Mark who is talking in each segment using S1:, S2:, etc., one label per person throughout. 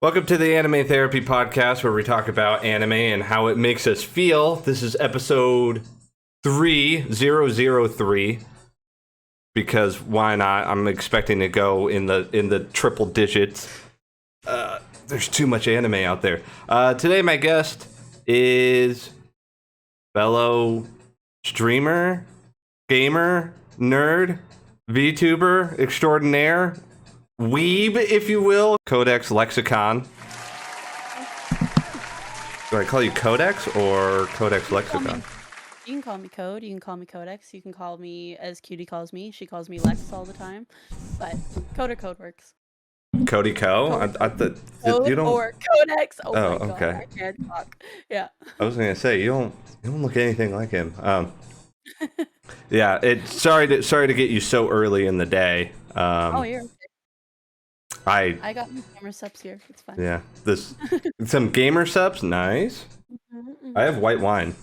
S1: Welcome to the Anime Therapy Podcast, where we talk about anime and how it makes us feel. This is episode 3003, because why not? I'm expecting to go in the triple digits. There's too much anime out there. Today, my guest is fellow streamer, gamer, nerd, VTuber extraordinaire, weeb, if you will, Codex Lexicon. Do I call you Codex or Codex Lexicon?
S2: You can call me Code, you can call me Codex, you can call me as Cutie calls me. She calls me Lex all the time, but Code or Code works.
S1: Cody Co? I
S2: Code
S1: you don't...
S2: or Codex. Oh my God,
S1: okay.
S2: I can't talk. Yeah.
S1: I was gonna say you don't look anything like him. Yeah. Sorry to get you so early in the day.
S2: Oh, you're okay. I got my gamer subs here. It's fine.
S1: Yeah. Some gamer subs, nice. I have white wine.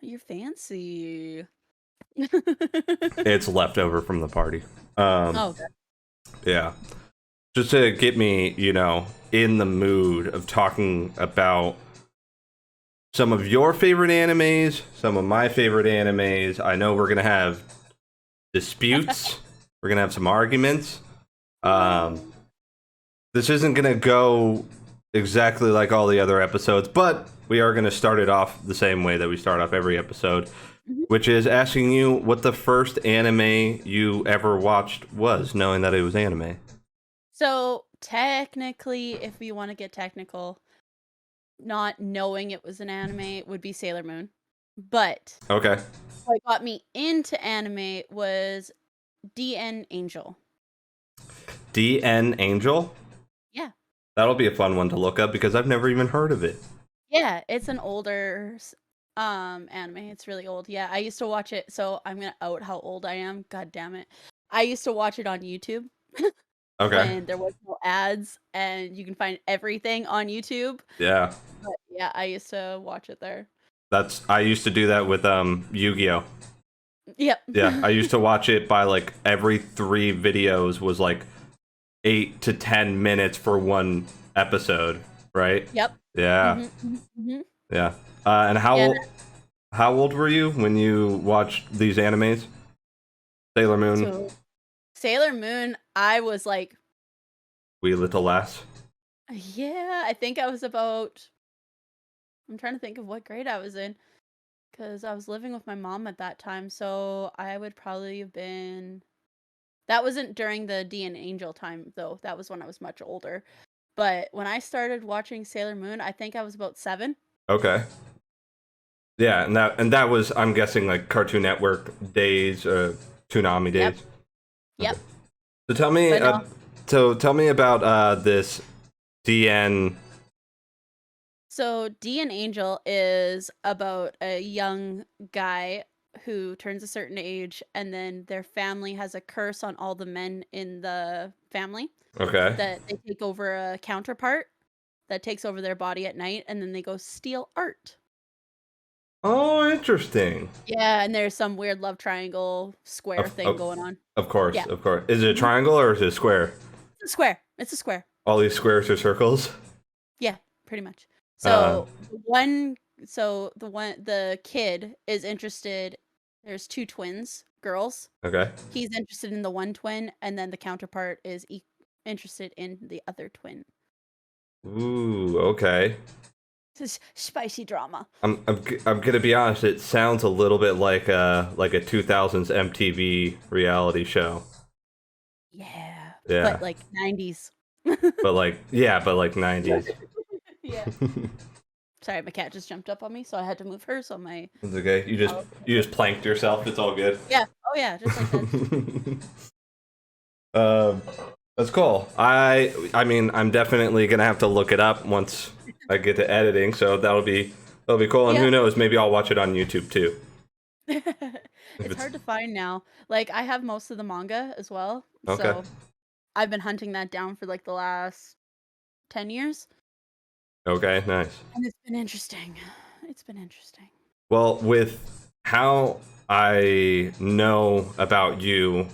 S2: You're fancy.
S1: It's leftover from the party.
S2: Oh, okay.
S1: Yeah. Just to get me, in the mood of talking about some of your favorite animes, some of my favorite animes. I know we're going to have disputes. We're going to have some arguments. This isn't going to go exactly like all the other episodes, but we are going to start it off the same way that we start off every episode, which is asking you what the first anime you ever watched was, knowing that it was anime.
S2: So, technically, if we want to get technical, not knowing it was an anime would be Sailor Moon. But
S1: Okay.
S2: what got me into anime was DN Angel.
S1: DN Angel?
S2: Yeah.
S1: That'll be a fun one to look up because I've never even heard of it.
S2: Yeah, it's an older anime. It's really old. Yeah, I used to watch it. So I'm gonna out how old I am. God damn it. I used to watch it on YouTube.
S1: Okay.
S2: When there was no ads and you can find everything on YouTube.
S1: Yeah.
S2: But yeah, I used to watch it there.
S1: I used to do that with Yu-Gi-Oh!
S2: Yep.
S1: Yeah, I used to watch it by like every 3 videos was like 8 to 10 minutes for one episode, right?
S2: Yep.
S1: Yeah. Yeah. And how old were you when you watched these animes? Sailor Moon.
S2: So, Sailor Moon, I was like,
S1: Wee Little Lass.
S2: Yeah, I think I was about, I'm trying to think of what grade I was in, because I was living with my mom at that time, so I would probably have been, that wasn't during the DN Angel time, though. That was when I was much older. But when I started watching Sailor Moon, I think I was about 7.
S1: Okay. Yeah, and that was, I'm guessing, like Cartoon Network days, Toonami days.
S2: Yep.
S1: So tell me, tell me about this DN.
S2: So DN Angel is about a young guy who turns a certain age, and then their family has a curse on all the men in the family.
S1: Okay.
S2: That they take over a counterpart that takes over their body at night, and then they go steal art.
S1: Oh, interesting.
S2: Yeah, and there's some weird love triangle square thing going on.
S1: Of course,
S2: Yeah.
S1: of course. Is it a triangle or is it a square?
S2: It's a square. It's a square.
S1: All these squares are circles?
S2: Yeah, pretty much. So the kid is interested. There's 2 twins, girls.
S1: Okay.
S2: He's interested in the one twin, and then the counterpart is interested in the other twin.
S1: Ooh, okay.
S2: This is spicy drama.
S1: I'm gonna be honest. It sounds a little bit like a 2000s MTV reality show.
S2: Yeah.
S1: Yeah.
S2: But like 90s.
S1: but like 90s.
S2: Yeah. Sorry, my cat just jumped up on me, so I had to move her. So my.
S1: It's okay. You just planked yourself. It's all good.
S2: Yeah. Oh yeah, just like that.
S1: That's cool. I mean, I'm definitely gonna have to look it up once I get to editing. So that'll be cool. And who knows? Maybe I'll watch it on YouTube too.
S2: It's hard to find now. Like, I have most of the manga as well.
S1: Okay.
S2: So I've been hunting that down for like the last 10 years.
S1: Okay, nice.
S2: And it's been interesting. It's been interesting.
S1: Well, with how I know about you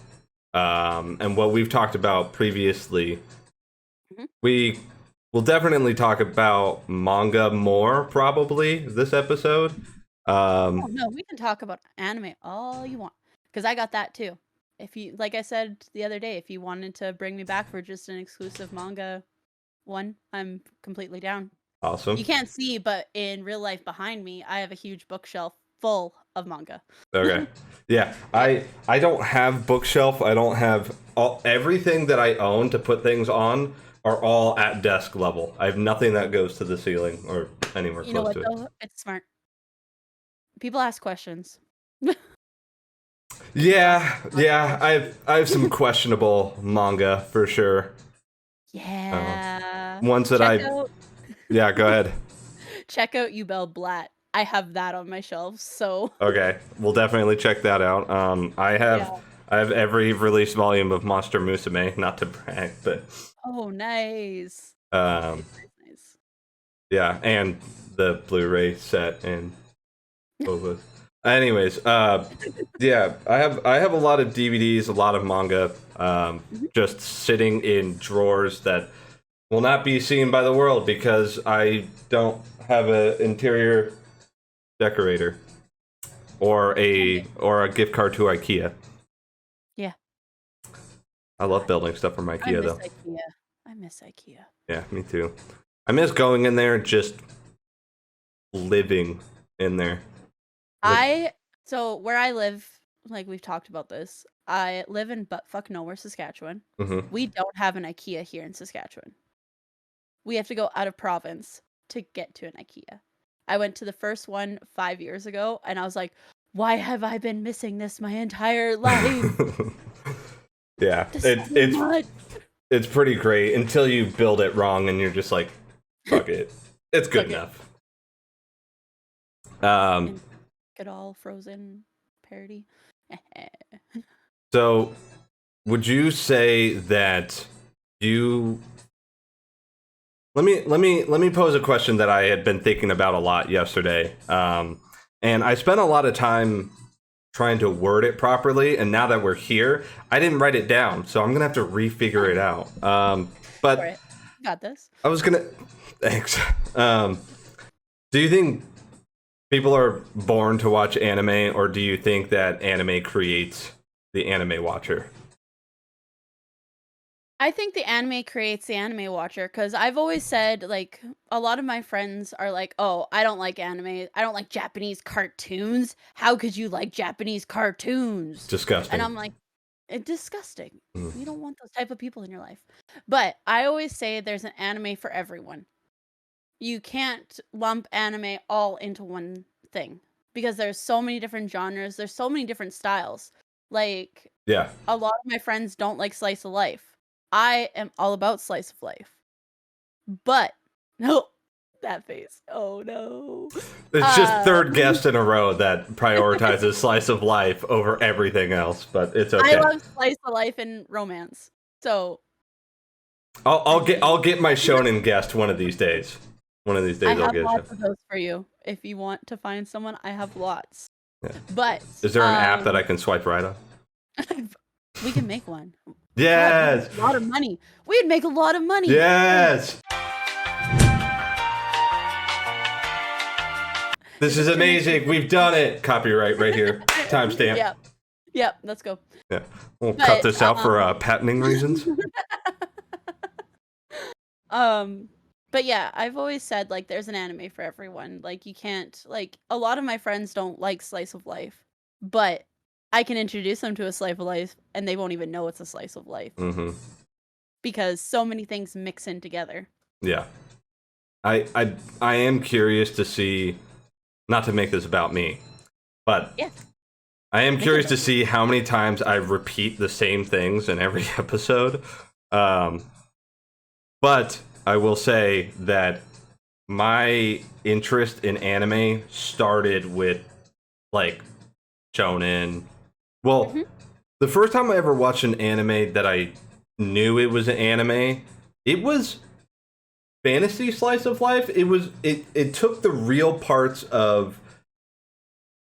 S1: and what we've talked about previously,
S2: Mhm.
S1: we will definitely talk about manga more probably this episode.
S2: Oh no, we can talk about anime all you want, because I got that too. If you, like I said the other day, if you wanted to bring me back for just an exclusive manga one, I'm completely down.
S1: Awesome.
S2: You can't see, but in real life behind me, I have a huge bookshelf full of manga.
S1: Okay. Yeah, I don't have bookshelf. I don't have everything that I own to put things on are all at desk level. I have nothing that goes to the ceiling or anywhere
S2: You know
S1: close
S2: what
S1: to it.
S2: though? It's smart. People ask questions.
S1: Yeah. I have some questionable manga for sure.
S2: Yeah.
S1: Ones that
S2: Check
S1: I
S2: out
S1: Yeah, go ahead.
S2: check out Ubel Blatt. I have that on my shelves, so
S1: Okay, we'll definitely check that out.
S2: yeah.
S1: I have every release volume of Monster Musume, not to brag, but
S2: Oh, nice.
S1: um,
S2: Nice.
S1: yeah, and the Blu-ray set and both. Anyways, yeah, I have a lot of DVDs, a lot of manga,
S2: Mhm.
S1: just sitting in drawers that will not be seen by the world because I don't have an interior decorator or
S2: Okay.
S1: a gift card to IKEA.
S2: Yeah.
S1: I love building stuff from
S2: I
S1: IKEA
S2: miss
S1: though.
S2: IKEA. I miss IKEA.
S1: Yeah, me too. I miss going in there, just living in there.
S2: So where I live, like we've talked about this, I live in buttfuck nowhere, Saskatchewan.
S1: Mm-hmm.
S2: We don't have an IKEA here in Saskatchewan. We have to go out of province to get to an IKEA. I went to the first one 5 years ago and I was like, why have I been missing this my entire life?
S1: Yeah,
S2: There's so much.
S1: it's pretty great until you build it wrong and you're just like, fuck it, it's good
S2: Fuck it.
S1: enough.
S2: And good all frozen parody.
S1: So would you say that you let me pose a question that I had been thinking about a lot yesterday, and I spent a lot of time trying to word it properly, and now that we're here, I didn't write it down, so I'm gonna have to refigure it out. But
S2: Alright. Got this.
S1: I was gonna thanks. Do you think people are born to watch anime, or do you think that anime creates the anime watcher?
S2: I think the anime creates the anime watcher because I've always said, like, a lot of my friends are like, oh, I don't like anime. I don't like Japanese cartoons. How could you like Japanese cartoons?
S1: Disgusting.
S2: And I'm like, it's disgusting.
S1: Mm.
S2: You don't want those type of people in your life. But I always say there's an anime for everyone. You can't lump anime all into one thing because there's so many different genres. There's so many different styles. Like,
S1: Yeah.
S2: a lot of my friends don't like slice of life. I am all about slice of life. But no, that face. Oh no.
S1: It's just third guest in a row that prioritizes slice of life over everything else, but it's okay.
S2: I love slice of life and romance. So
S1: I'll get my shonen guest one of these days. One of these days
S2: I
S1: I'll
S2: have
S1: get
S2: lots of those for you. If you want to find someone, I have lots.
S1: Yeah.
S2: But
S1: Is there an app that I can swipe right on?
S2: we can make one.
S1: Yes.
S2: God, a lot of money. We'd make a lot of money.
S1: Yes. This is amazing. We've done it. Copyright right here. Timestamp.
S2: Yep. Let's go.
S1: Yeah. We'll cut this out for patenting reasons.
S2: But yeah, I've always said, like, there's an anime for everyone. Like, you can't, like, a lot of my friends don't like slice of life, but I can introduce them to a slice of life and they won't even know it's a slice of life.
S1: Mm-hmm.
S2: Because so many things mix in together.
S1: Yeah. I am curious to see, not to make this about me, but
S2: yeah.
S1: I am curious to see how many times I repeat the same things in every episode. But I will say that my interest in anime started with, like, shonen. Well, the first time I ever watched an anime that I knew it was an anime, it was fantasy slice of life. It took the real parts of,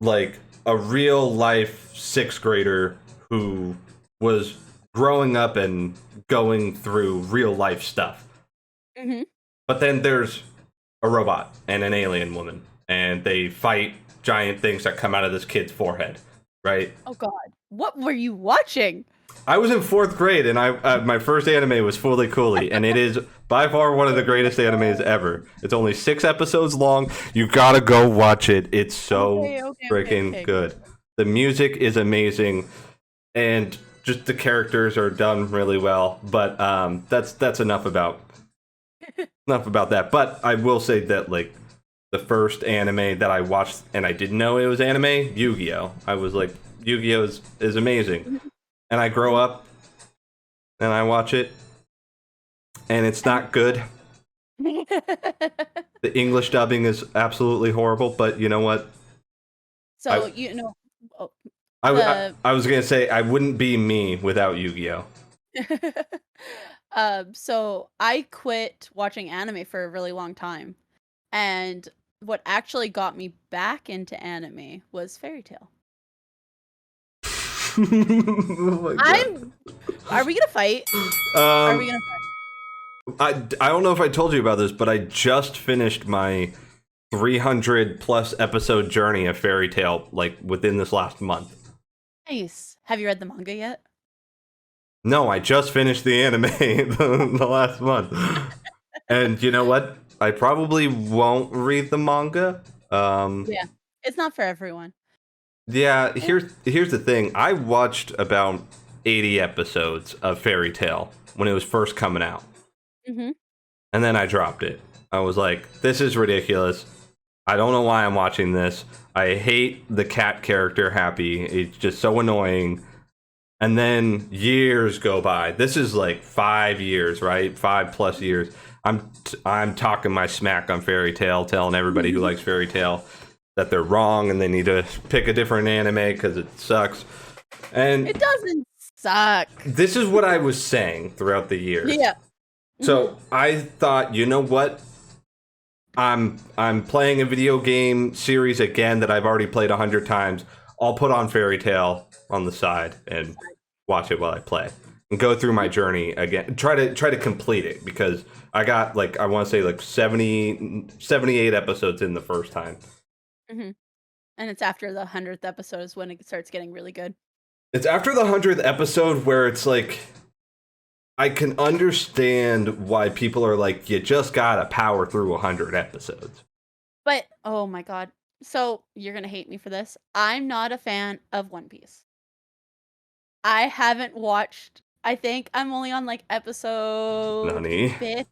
S1: like, a real life sixth grader who was growing up and going through real life stuff.
S2: Mm-hmm.
S1: But then there's a robot and an alien woman, and they fight giant things that come out of this kid's forehead, right?
S2: Oh God, what were you watching?
S1: I was in 4th grade, and my first anime was Fully Cooley, and it is by far one of the greatest animes ever. It's only 6 episodes long. You gotta go watch it. It's so freaking good. The music is amazing, and just the characters are done really well. But that's enough about that. But I will say that like the first anime that I watched, and I didn't know it was anime, Yu-Gi-Oh. I was like, Yu-Gi-Oh is amazing. And I grow up and I watch it, and it's not good. The English dubbing is absolutely horrible, but you know what?
S2: So
S1: I was gonna say I wouldn't be me without Yu-Gi-Oh.
S2: So I quit watching anime for a really long time, and what actually got me back into anime was Fairy Tail.
S1: Oh my God.
S2: Are we gonna fight? Are we gonna
S1: fight? I don't know if I told you about this, but I just finished my 300 plus episode journey of Fairy Tail like within this last month.
S2: Nice. Have you read the manga yet?
S1: No, I just finished the anime the last month. And you know what? I probably won't read the manga.
S2: Yeah, it's not for everyone.
S1: Yeah, here's the thing. I watched about 80 episodes of Fairy Tail when it was first coming out.
S2: Mm-hmm.
S1: And then I dropped it. I was like, this is ridiculous. I don't know why I'm watching this. I hate the cat character, Happy. It's just so annoying. And then years go by. This is like 5 years, right? 5+ years. I'm talking my smack on Fairy Tail, telling everybody who likes Fairy Tail that they're wrong and they need to pick a different anime because it sucks. And
S2: it doesn't suck.
S1: This is what I was saying throughout the years.
S2: Yeah.
S1: So I thought, you know what? I'm playing a video game series again that I've already played 100 times. I'll put on Fairy Tail on the side and watch it while I play and go through my journey again. Try to complete it because I got like I want to say like 78 episodes in the first time.
S2: Mm-hmm. And it's after the 100th episode is when it starts getting really good.
S1: It's after the 100th episode where it's like I can understand why people are like, you just gotta power through 100 episodes.
S2: But oh my God, so you're gonna hate me for this. I'm not a fan of One Piece. I haven't watched. I think I'm only on like episode 50,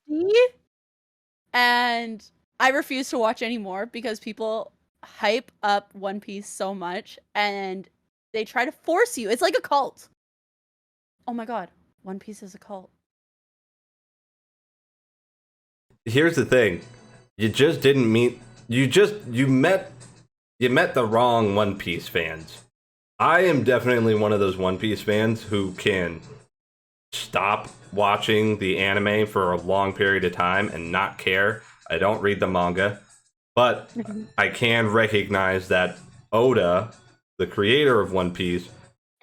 S2: and I refuse to watch anymore because people hype up One Piece so much and they try to force you. It's like a cult. Oh my God, One Piece is a cult.
S1: Here's the thing. You just didn't meet you met the wrong One Piece fans. I am definitely one of those One Piece fans who can stop watching the anime for a long period of time and not care. I don't read the manga, but I can recognize that Oda, the creator of One Piece,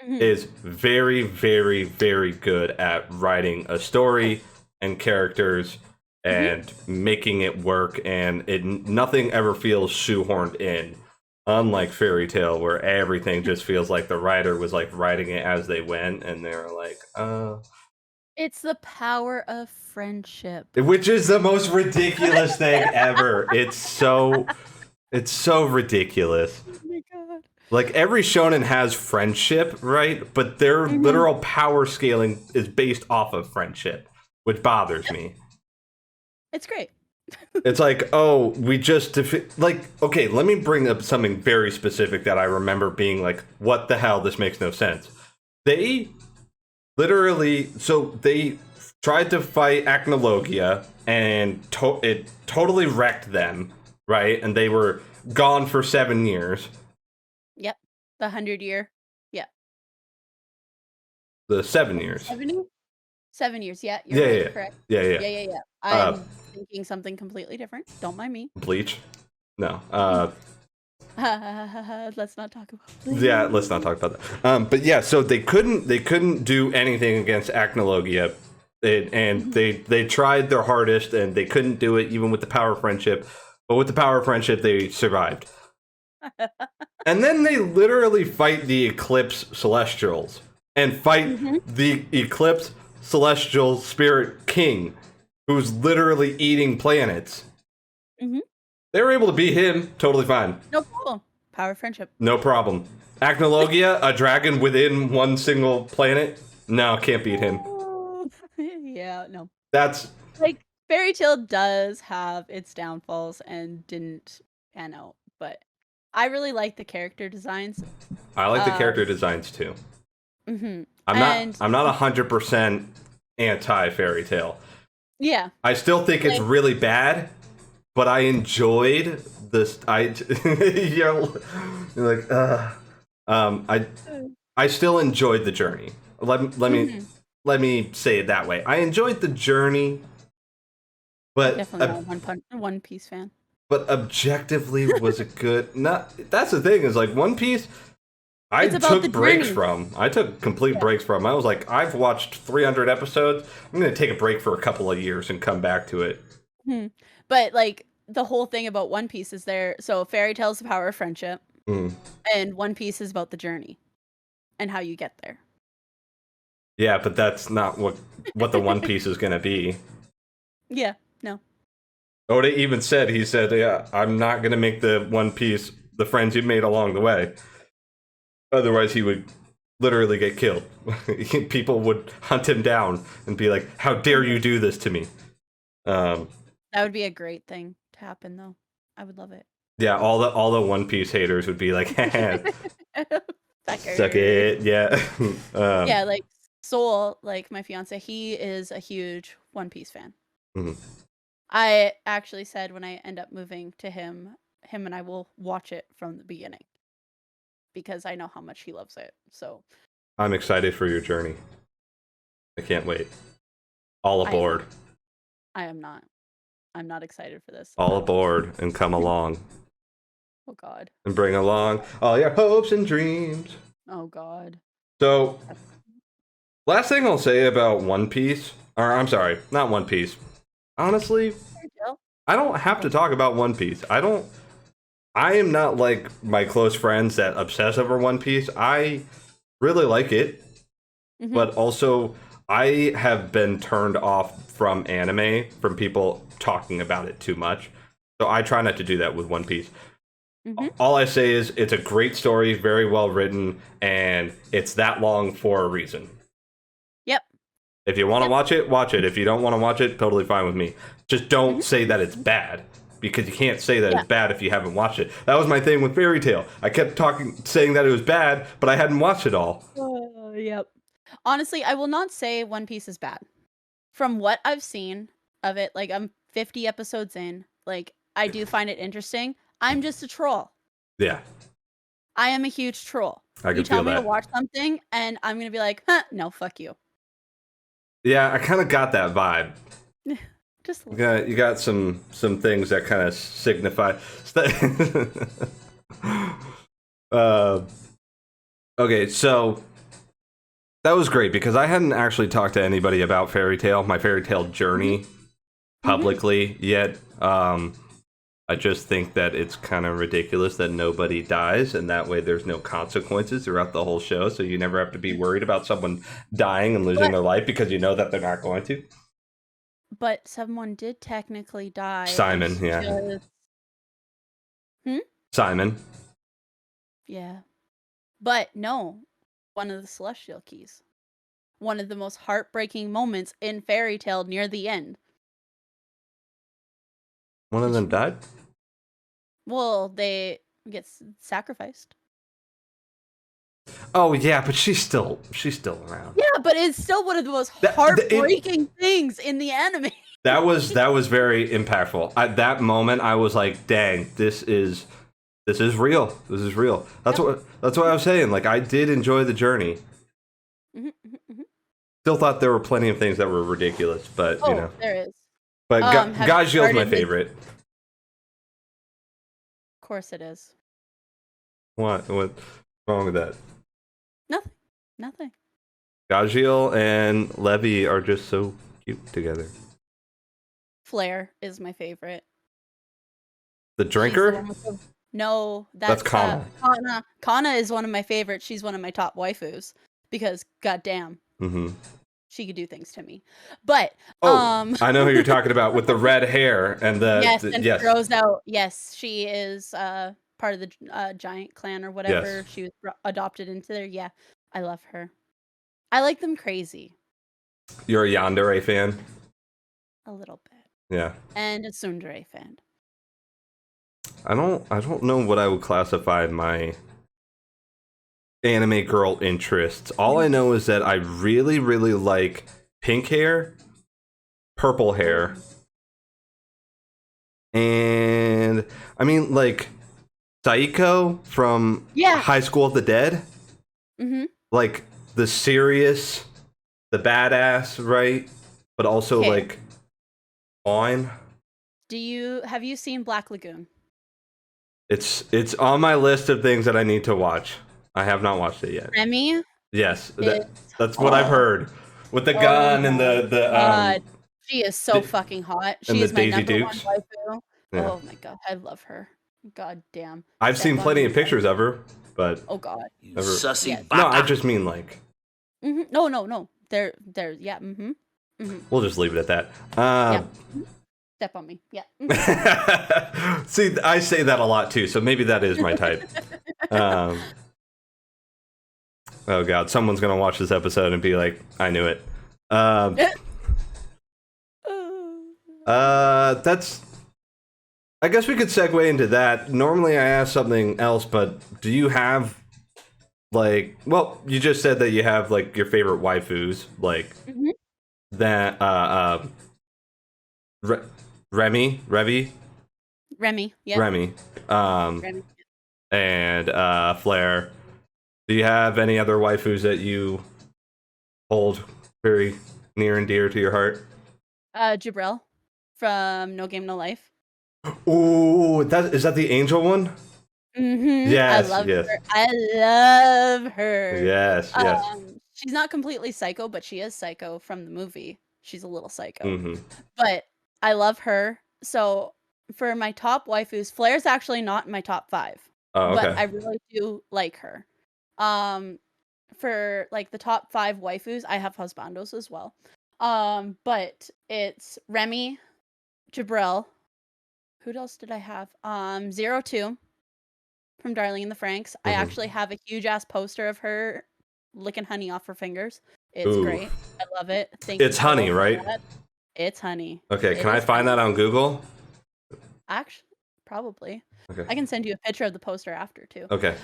S1: is very, very, very good at writing a story and characters and making it work, and nothing ever feels shoehorned in. Unlike Fairy Tail, where everything just feels like the writer was like writing it as they went, and they're like,
S2: It's the power of friendship.
S1: Which is the most ridiculous thing ever. It's so ridiculous.
S2: Oh my God.
S1: Like every shonen has friendship, right? But their literal power scaling is based off of friendship, which bothers me.
S2: It's great.
S1: It's like, oh, we just like, okay, let me bring up something very specific that I remember being like, what the hell, this makes no sense. They literally, so they tried to fight Acnologia and it totally wrecked them, right? And they were gone for 7 years.
S2: Yep, the 100-year. Yeah.
S1: The 7 years.
S2: 7 years, yeah. You're right, correct.
S1: Yeah.
S2: I'm thinking something completely different. Don't mind me.
S1: Bleach? No.
S2: Let's not talk about.
S1: Yeah, let's not talk about that. But yeah, so they couldn't do anything against Acnologia, and they tried their hardest, and they couldn't do it even with the power of friendship. But with the power of friendship, they survived. And then they literally fight the Eclipse Celestials and fight the Eclipse Celestial Spirit King, who's literally eating planets. They were able to beat him totally fine.
S2: No problem. Power of friendship.
S1: No problem. Acnologia, a dragon within one single planet? No, can't beat him.
S2: Yeah, no.
S1: That's
S2: Like, Fairy Tail does have its downfalls and didn't pan out, but I really like the character designs.
S1: I like the character designs too.
S2: I'm
S1: not 100% anti Fairy Tail.
S2: Yeah.
S1: I still think it's really bad, but I enjoyed this. You're like, I still enjoyed the journey. Let me say it that way. I enjoyed the journey, but
S2: definitely not a One Piece fan.
S1: But objectively, was it good? That's the thing, is like One Piece, I took breaks from. I took complete breaks from. I was like, I've watched 300 episodes. I'm going to take a break for a couple of years and come back to it.
S2: But like the whole thing about One Piece is so Fairy Tail's the power of friendship, and One Piece is about the journey and how you get there.
S1: Yeah, but that's not what the One Piece is going to be.
S2: Yeah, no.
S1: Oda even said, yeah, I'm not going to make the One Piece the friends you made along the way. Otherwise, he would literally get killed. People would hunt him down and be like, how dare you do this to me?
S2: That would be a great thing to happen, though. I would love it.
S1: Yeah, all the One Piece haters would be like, suck it. Yeah.
S2: Yeah, like Soul, like my fiance, he is a huge One Piece fan. I actually said when I end up moving to him and I will watch it from the beginning because I know how much he loves it. So
S1: I'm excited for your journey. I can't wait. All aboard.
S2: I am not. I'm not excited for this.
S1: All aboard and come along.
S2: Oh God.
S1: And bring along all your hopes and dreams.
S2: Oh God.
S1: So, last thing I'll say about One Piece, or I'm sorry, not One Piece. Honestly, I don't have to talk about One Piece. I am not like my close friends that obsess over One Piece. I really like it, but also I have been turned off from anime from people talking about it too much. So I try not to do that with One Piece. All I say is it's a great story, very well written, and it's that long for a reason.
S2: Yep.
S1: If you want to watch it, watch it. If you don't want to watch it, totally fine with me. Just don't say that it's bad, because you can't say that it's bad if you haven't watched it. That was my thing with Fairy Tail. I kept saying that it was bad, but I hadn't watched it all.
S2: Yep. Honestly, I will not say One Piece is bad. From what I've seen of it, like I'm 50 episodes in, like I do find it interesting. I'm just a troll.
S1: Yeah.
S2: I am a huge troll.
S1: I can feel that.
S2: You tell me to watch something, and I'm going to be like, no, fuck you.
S1: Yeah, I kind of got that vibe.
S2: Just
S1: you got some things that kind of signify. Okay, so that was great because I hadn't actually talked to anybody about Fairy Tail, my Fairy Tail journey, publicly yet. I just think that it's kind of ridiculous that nobody dies, and that way there's no consequences throughout the whole show, so you never have to be worried about someone dying and losing their life because you know that they're not going to.
S2: But someone did technically die.
S1: Simon, yeah. Simon.
S2: Yeah. But no, one of the Celestial Keys. One of the most heartbreaking moments in Fairy Tail near the end.
S1: One of them died?
S2: Well, they get sacrificed.
S1: Oh yeah, but she's still around.
S2: Yeah, but it's still one of the most heartbreaking things in the anime.
S1: That was very impactful. At that moment, I was like, "Dang, this is real. This is real." That's what I was saying. Like, I did enjoy the journey. Still thought there were plenty of things that were ridiculous, but you know,
S2: there is.
S1: But Gajil's my favorite.
S2: Of course it is.
S1: What? What's wrong with that?
S2: Nothing. Nothing.
S1: Gajiel and Levy are just so cute together.
S2: Flair is my favorite.
S1: The
S2: She's the
S1: drinker?
S2: one with the... No,
S1: That's Kana.
S2: Kana. Kana is one of my favorites. She's one of my top waifus because goddamn,
S1: Mm-hmm.
S2: she could do things to me. But
S1: Oh, I know who you're talking about with the red hair and
S2: yes,
S1: the
S2: and
S1: yes.
S2: grows out. Yes, she is part of the giant clan or whatever.
S1: Yes.
S2: She was adopted into there. Yeah, I love her. I like them crazy
S1: You're a Yandere fan?
S2: a little bit,
S1: Yeah.
S2: and a tsundere fan.
S1: I don't know what I would classify my anime girl interests. All I know is that I really, really like pink hair, purple hair, and I mean like SAIKA from
S2: Yeah.
S1: High School of the Dead.
S2: Mm-hmm.
S1: Like the serious, the badass, right? But also
S2: Okay.
S1: like fine.
S2: Have you seen Black Lagoon?
S1: It's on my list of things that I need to watch. I have not watched it yet.
S2: Remy?
S1: Yes, that's what I've heard. With the
S2: Oh
S1: gun and
S2: my God.
S1: the
S2: She is so fucking hot.
S1: and
S2: She
S1: the
S2: is my
S1: Daisy
S2: number
S1: Dukes.
S2: one waifu.
S1: Yeah.
S2: Oh my God, I love her. God damn.
S1: I've
S2: Step
S1: seen
S2: on
S1: plenty
S2: me.
S1: of pictures of her, but
S2: Oh God.
S3: You
S1: never.
S3: sussy
S2: Yes.
S3: baka.
S1: No, I just mean like
S2: No. They're yeah.
S1: we'll just leave it at that.
S2: Yeah. Step on me. Yeah.
S1: See, I say that a lot too, so maybe that is my type. Oh God, someone's gonna watch this episode and be like, "I knew it." That's. I guess we could segue into that. Normally, I ask something else, but do you have like? Well, you just said that you have like your favorite waifus, like that. Remy,
S2: yeah.
S1: Remy,
S2: Remy.
S1: and Flair. Do you have any other waifus that you hold very near and dear to your heart?
S2: Jabril from No Game No Life.
S1: Ooh, is that the angel one?
S2: Mm-hmm.
S1: Yes,
S2: I love
S1: yes.
S2: her. I love her.
S1: Yes.
S2: She's not completely psycho, but she is psycho from the movie. She's a little psycho.
S1: Mm-hmm.
S2: But I love her. So for my top waifus, Flair's actually not in my top 5.
S1: Oh, okay.
S2: But I really do like her. For like the top 5 waifus, I have husbandos as well. But it's Remy, Jabril. Who else did I have? 02 from Darling in the Franxx. I actually have a huge ass poster of her licking honey off her fingers. It's great. I love it.
S1: It's honey, right?
S2: It's honey.
S1: Okay, can I find that on Google?
S2: Actually, probably.
S1: Okay.
S2: I can send you a picture of the poster after too.
S1: Okay.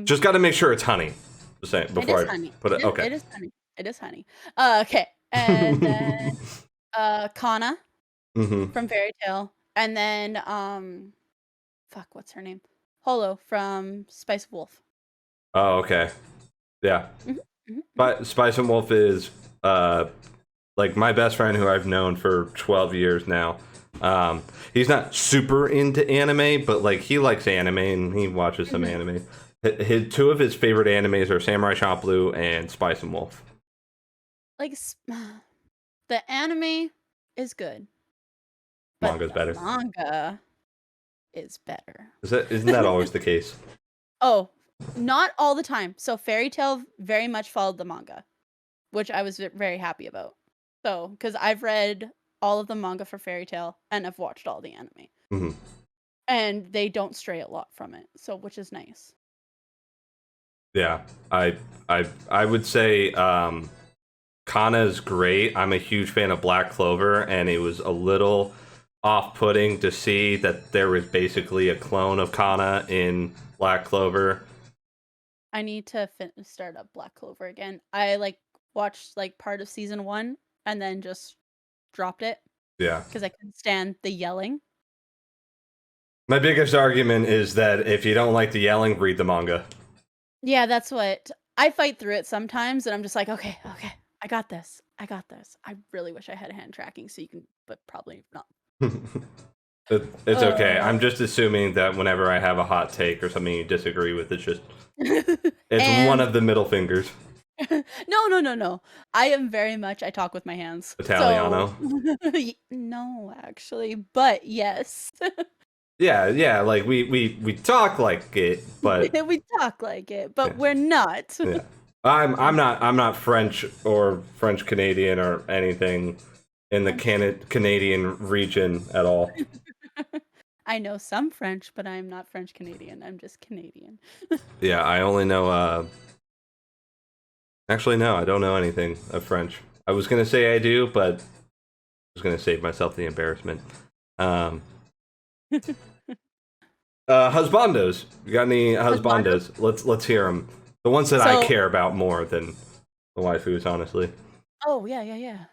S1: Just got to make sure it's honey. Just saying before
S2: honey.
S1: Put it. Okay.
S2: It is honey. It is honey. Okay, and then Kana from Fairy Tail, and then fuck, what's her name? Holo from Spice Wolf.
S1: Oh, okay. Yeah. But Spice and Wolf is like my best friend who I've known for 12 years now. He's not super into anime, but like he likes anime and he watches some anime. His 2 of his favorite animes are Samurai Champloo and Spice and Wolf.
S2: Like the anime is good.
S1: Manga's better.
S2: Manga is better.
S1: Isn't that always the case?
S2: Oh, not all the time. So Fairy Tail very much followed the manga, which I was very happy about. So, because I've read all of the manga for Fairy Tail and I've watched all the anime, and they don't stray a lot from it. So, which is nice.
S1: Yeah, I would say Kana is great. I'm a huge fan of Black Clover, and it was a little off-putting to see that there was basically a clone of Kana in Black Clover.
S2: I need to start up Black Clover again. I like watched like part of season 1 and then just dropped it.
S1: Yeah,
S2: because I couldn't stand the yelling.
S1: My biggest argument is that if you don't like the yelling, read the manga.
S2: Yeah, that's what I fight through it sometimes, and I'm just like, okay, I got this. I really wish I had hand tracking so you can, but probably not.
S1: It's okay.
S2: Uh,
S1: I'm just assuming that whenever I have a hot take or something you disagree with, it's one
S2: and
S1: of the middle fingers.
S2: no. I am very much. I talk with my hands. So
S1: Italiano.
S2: no, actually, but yes,
S1: Yeah. Like we talk like it, but
S2: we talk like it,
S1: yeah,
S2: but we're not.
S1: yeah. I'm not French or French Canadian or anything in the
S2: I'm
S1: Canadian region at all.
S2: I know some French, but I'm not French Canadian. I'm just Canadian.
S1: Yeah, I only know. Actually, no, I don't know anything of French. I was gonna say I do, but I was gonna save myself the embarrassment. Um, husbandos. You got any
S2: Husbando?
S1: husbandos? Let's hear them. The ones that I
S2: So,
S1: care about more than the waifus, honestly.
S2: oh yeah.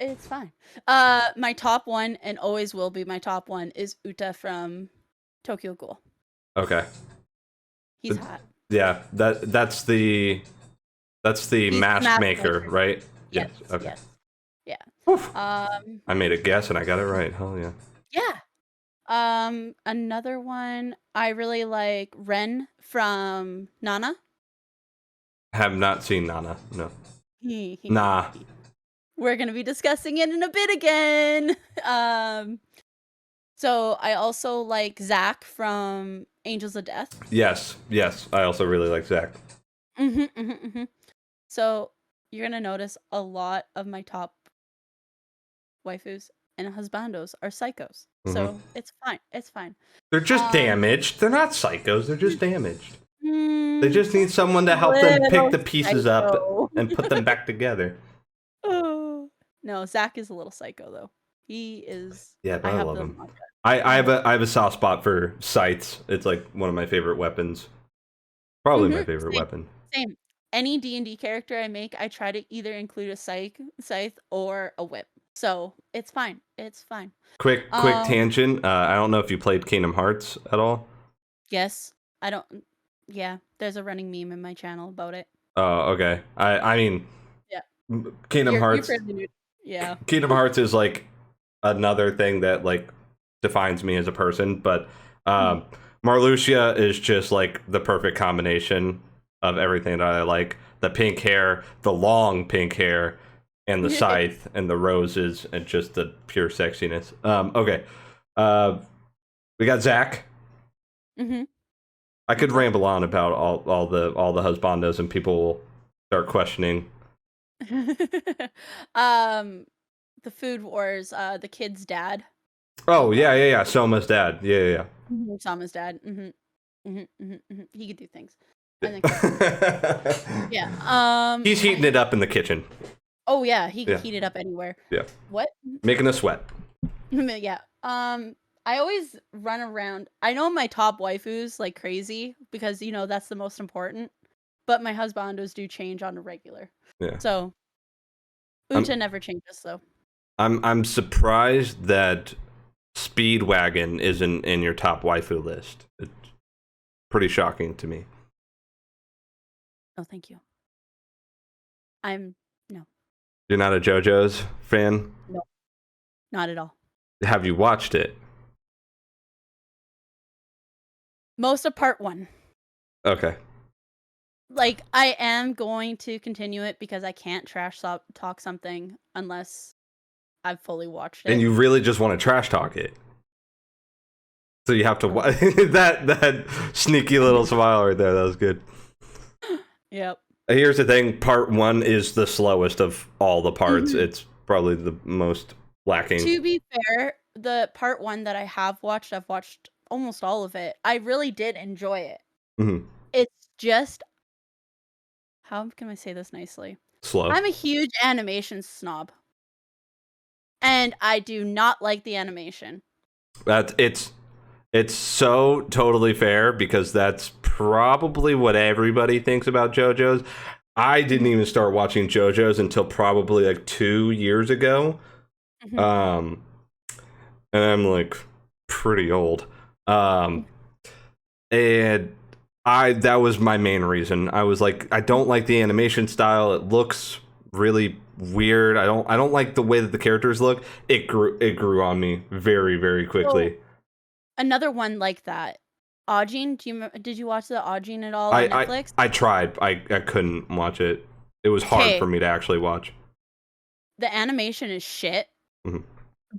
S2: It's fine. My top one and always will be my top one is Uta from Tokyo Ghoul.
S1: Okay.
S2: He's hot.
S1: Yeah, that's the
S2: He's the
S1: mask
S2: mask
S1: maker,
S2: maker.
S1: right?
S2: Yes.
S1: Okay.
S2: Yes. Yeah.
S1: Woof.
S2: Um.
S1: I made a guess and I got it right. Hell yeah.
S2: Yeah. Another one I really like Ren from Nana.
S1: Have not seen Nana. No.
S2: He-
S1: Nah.
S2: We're gonna be discussing it in a bit again. Um. So I also like Zack from Angels of Death.
S1: Yes. I also really like Zach.
S2: Mm-hmm. So you're gonna notice a lot of my top waifus and husbandos are psychos. So it's fine. It's fine.
S1: They're just
S2: Um,
S1: damaged. They're not psychos. They're just damaged. They
S2: mm,
S1: just need someone to help them pick
S2: little
S1: the pieces
S2: psycho.
S1: up and put them back together.
S2: Oh. No, Zack is a little psycho though. He is.
S1: Yeah, but
S2: I
S1: I
S2: have
S1: love
S2: the
S1: him.
S2: manga.
S1: I have a soft spot for scythes. It's like one of my favorite weapons. Probably my favorite
S2: Same.
S1: weapon.
S2: Same. Any D&D character I make, I try to either include a scythe or a whip. So it's fine. It's fine.
S1: Quick tangent. I don't know if you played Kingdom Hearts at all.
S2: Yes. I don't. Yeah, there's a running meme in my channel about it.
S1: Oh, okay. I mean,
S2: Yeah.
S1: Kingdom
S2: You're
S1: Hearts.
S2: fairly new. Yeah.
S1: Kingdom Hearts is like another thing that like defines me as a person, but Marluxia is just like the perfect combination of everything that I like. The pink hair, the long pink hair, and the scythe and the roses and just the pure sexiness. Okay. We got Zach.
S2: Mm-hmm.
S1: I could ramble on about all the husbandos and people will start questioning.
S2: The Food Wars, the kid's dad.
S1: Oh yeah. Soma's dad. Yeah.
S2: Sama's dad. He could do things. I think. Yeah.
S1: He's heating it up in the kitchen.
S2: Oh yeah, he can heat it up anywhere.
S1: Yeah.
S2: What?
S1: Making us sweat.
S2: Yeah. I always run around. I know my top waifus like crazy because that's the most important. But my husbandos do change on a regular.
S1: Yeah.
S2: So Uta never changes though.
S1: I'm surprised that Speedwagon isn't in your top waifu list. It's pretty shocking to me.
S2: Oh, thank you. No.
S1: You're not a JoJo's fan?
S2: No. Not at all.
S1: Have you watched it?
S2: Most of part 1.
S1: Okay.
S2: Like, I am going to continue it because I can't trash talk something unless I've fully watched it.
S1: And you really just want to trash talk it. So you have to watch that sneaky little smile right there. That was good.
S2: Yep.
S1: Here's the thing. Part 1 is the slowest of all the parts. It's probably the most lacking.
S2: To be fair, the part 1 that I have watched, I've watched almost all of it. I really did enjoy it. It's just... How can I say this nicely?
S1: Slow.
S2: I'm a huge animation snob. And I do not like the animation.
S1: It's so totally fair because that's probably what everybody thinks about JoJo's. I didn't even start watching JoJo's until probably like 2 years ago. And I'm like pretty old. And that was my main reason. I was like, I don't like the animation style. It looks really weird. I don't like the way that the characters look. It grew on me very, very quickly.
S2: Another one like that. Ajin, did you watch the Ajin at all on
S1: I
S2: Netflix?
S1: I tried. I couldn't watch it. It was hard for
S2: Okay,
S1: me to actually watch.
S2: the animation is shit,
S1: Mhm.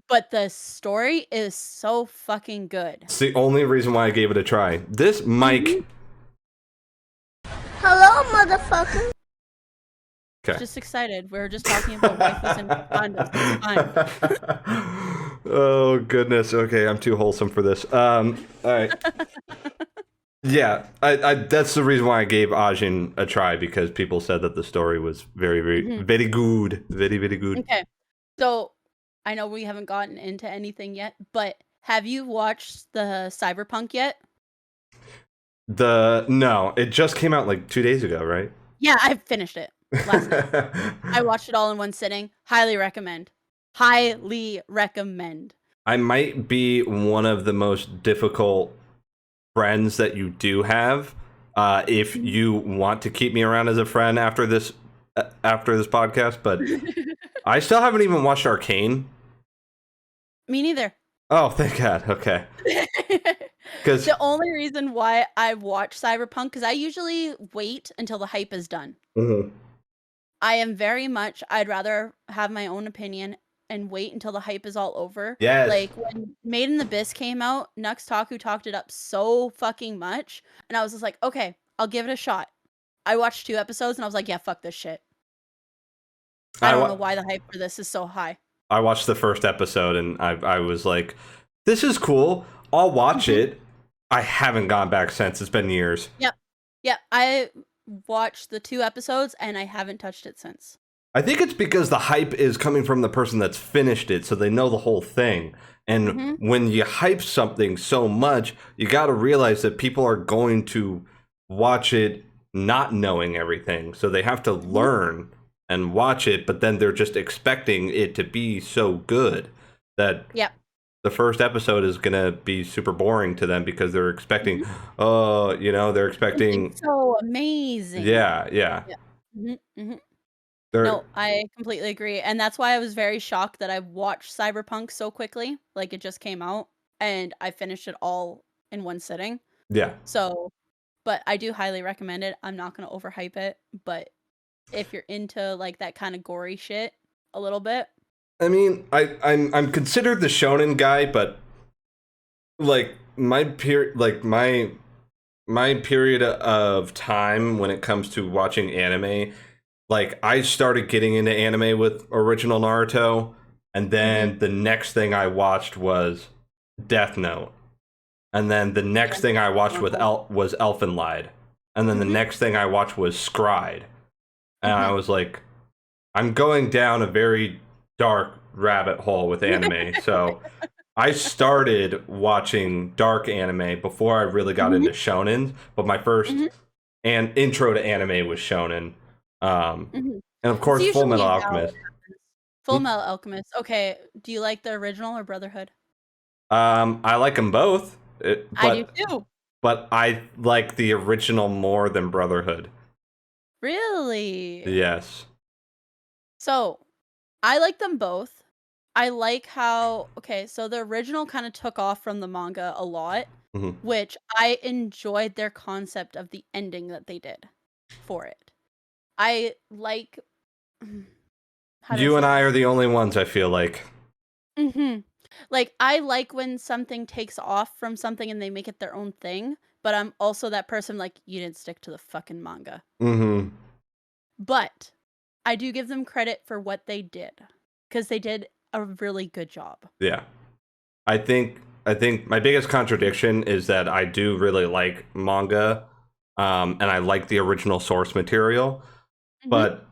S2: but the story is so fucking good.
S1: It's the only reason why I gave it a try. This mic.
S2: Mhm.
S3: Hello, motherfucker.
S1: Okay.
S2: Just excited. We were just talking about waifus and condoms. It's fine.
S1: Oh goodness. Okay, I'm too wholesome for this. All right. Yeah, I that's the reason why I gave Ajin a try, because people said that the story was very, very,
S2: Mhm.
S1: very good, very, very good.
S2: Okay. So, I know we haven't gotten into anything yet, but have you watched the Cyberpunk yet?
S1: No, it just came out like 2 days ago, right?
S2: Yeah, I finished it last night. I watched it all in one sitting. Highly recommend. Highly recommend.
S1: I might be one of the most difficult friends that you do have. If you want to keep me around as a friend after this podcast, but I still haven't even watched Arcane.
S2: Me neither.
S1: Oh, thank God. Okay, because
S2: The only reason why I watch Cyberpunk, because I usually wait until the hype is done. I am very much, I'd rather have my own opinion and wait until the hype is all over.
S1: yes,
S2: Like when Made in the Abyss came out, Nux Taku talked it up so fucking much, and I was just like, okay, I'll give it a shot. I watched 2 episodes and I was like, yeah, fuck this shit. I don't know why the hype for this is so high.
S1: I watched the first episode and I was like, this is cool. I'll watch it. I haven't gone back since. It's been years.
S2: Yep. Yep. I watched the 2 episodes and I haven't touched it since.
S1: I think it's because the hype is coming from the person that's finished it, so they know the whole thing. And when you hype something so much, you got to realize that people are going to watch it not knowing everything. So they have to learn and watch it, but then they're just expecting it to be so good that
S2: Yep.
S1: the first episode is going to be super boring to them, because they're expecting, they're expecting.
S2: It's so amazing.
S1: Yeah.
S2: Yeah.
S1: They're,
S2: No, I completely agree. And that's why I was very shocked that I watched Cyberpunk so quickly. Like it just came out and I finished it all in one sitting.
S1: yeah.
S2: So, but I do highly recommend it. I'm not going to overhype it, but if you're into like that kind of gory shit a little bit.
S1: I mean, I'm considered the shonen guy, but like my period of time when it comes to watching anime, like I started getting into anime with original Naruto, and then the next thing I watched was Death Note, and then the next thing I watched was Elfen Lied, and then the next thing I watched was Scried, and I was like, I'm going down a very dark rabbit hole with anime. So I started watching dark anime before I really got into shonen, but my first and intro to anime was shonen. And of course,
S2: It's
S1: Full Metal
S2: usually how
S1: Alchemist.
S2: it happens. Full Metal Alchemist. Okay, do you like the original or Brotherhood?
S1: I like them both,
S2: I do too.
S1: but I like the original more than Brotherhood.
S2: Really?
S1: Yes.
S2: So, I like them both. I like how, okay, so the original kind of took off from the manga a lot, which I enjoyed their concept of the ending that they did for it. I like.
S1: You and I are the only ones, I feel like.
S2: Like, I like when something takes off from something and they make it their own thing, but I'm also that person like, you didn't stick to the fucking manga. But I do give them credit for what they did, because they did a really good job.
S1: Yeah. I think my biggest contradiction is that I do really like manga, and I like the original source material, but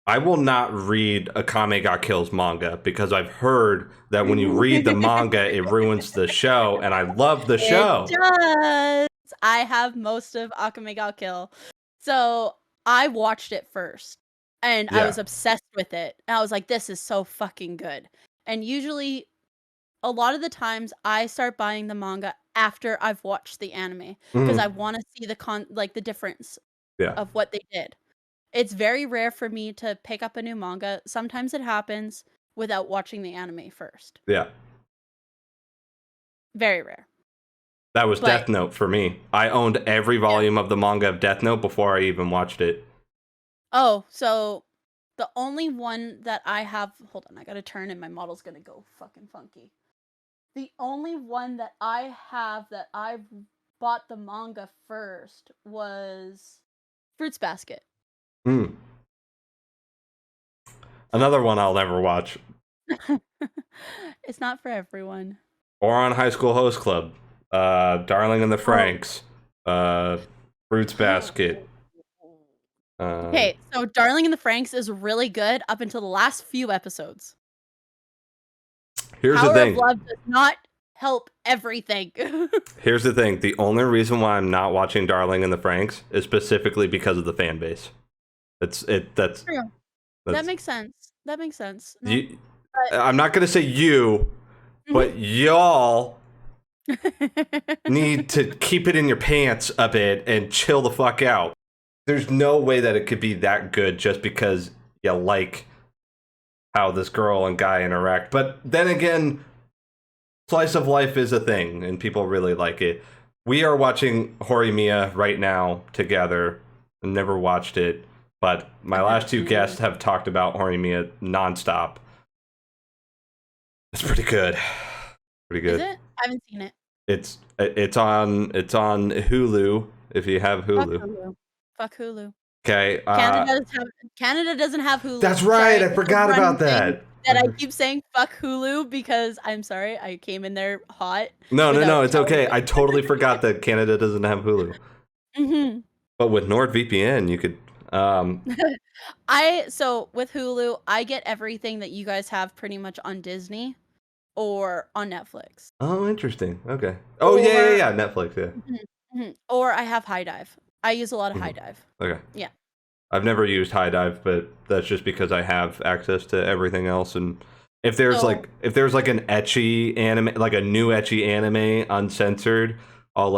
S1: I will not read Akame ga Kill's manga, because I've heard that when you read the manga, it ruins the show, and I love the show.
S2: It does. I have most of Akame ga Kill. So I watched it first, and I was obsessed with it. And I was like, this is so fucking good. And usually, a lot of the times, I start buying the manga after I've watched the anime, because I want to see the difference of what they did. It's very rare for me to pick up a new manga. Sometimes it happens without watching the anime first.
S1: Yeah.
S2: Very rare.
S1: That was
S2: But
S1: Death Note for me. I owned every volume of the manga of Death Note before I even watched it.
S2: oh, so the only one that I have, hold on, I gotta turn and my model's gonna go fucking funky. The only one that I have that I bought the manga first was Fruits Basket.
S1: Hmm. Another one I'll never watch.
S2: It's not for everyone.
S1: Or on High School Host Club. Darling in the Franks. Fruits Basket.
S2: Okay, so Darling in the Franks is really good up until the last few episodes.
S1: Here's
S2: Power
S1: the thing.
S2: of Love does not help everything.
S1: Here's the thing. The only reason why I'm not watching Darling in the Franks is specifically because of the fan base. That's
S2: True. That makes sense. That makes sense. No,
S1: you, I'm not gonna say you, but y'all need to keep it in your pants a bit and chill the fuck out. There's no way that it could be that good just because you like how this girl and guy interact. But then again, slice of life is a thing and people really like it. We are watching Horimiya right now together. I never watched it, but my last two guests have talked about Horimiya nonstop. It's pretty good. Pretty good.
S2: Is it? I haven't seen it.
S1: It's on Hulu if you have Hulu.
S2: Fuck Hulu.
S1: Okay.
S2: Canada doesn't have Hulu.
S1: That's right.
S2: Sorry,
S1: I forgot about that.
S2: That I keep saying fuck Hulu because I'm sorry, I came in there hot.
S1: No, it's okay. I totally forgot that Canada doesn't have Hulu.
S2: Mm-hmm.
S1: But with NordVPN, you could.
S2: So with Hulu, I get everything that you guys have pretty much on Disney or on Netflix.
S1: Oh, interesting. Okay. Oh, yeah. Netflix, yeah.
S2: Mm-hmm. Or I have High Dive. I use a lot of High Dive.
S1: Okay.
S2: Yeah.
S1: I've never used High Dive, but that's just because I have access to everything else. And if there's like an ecchi anime, like a new ecchi anime uncensored, I'll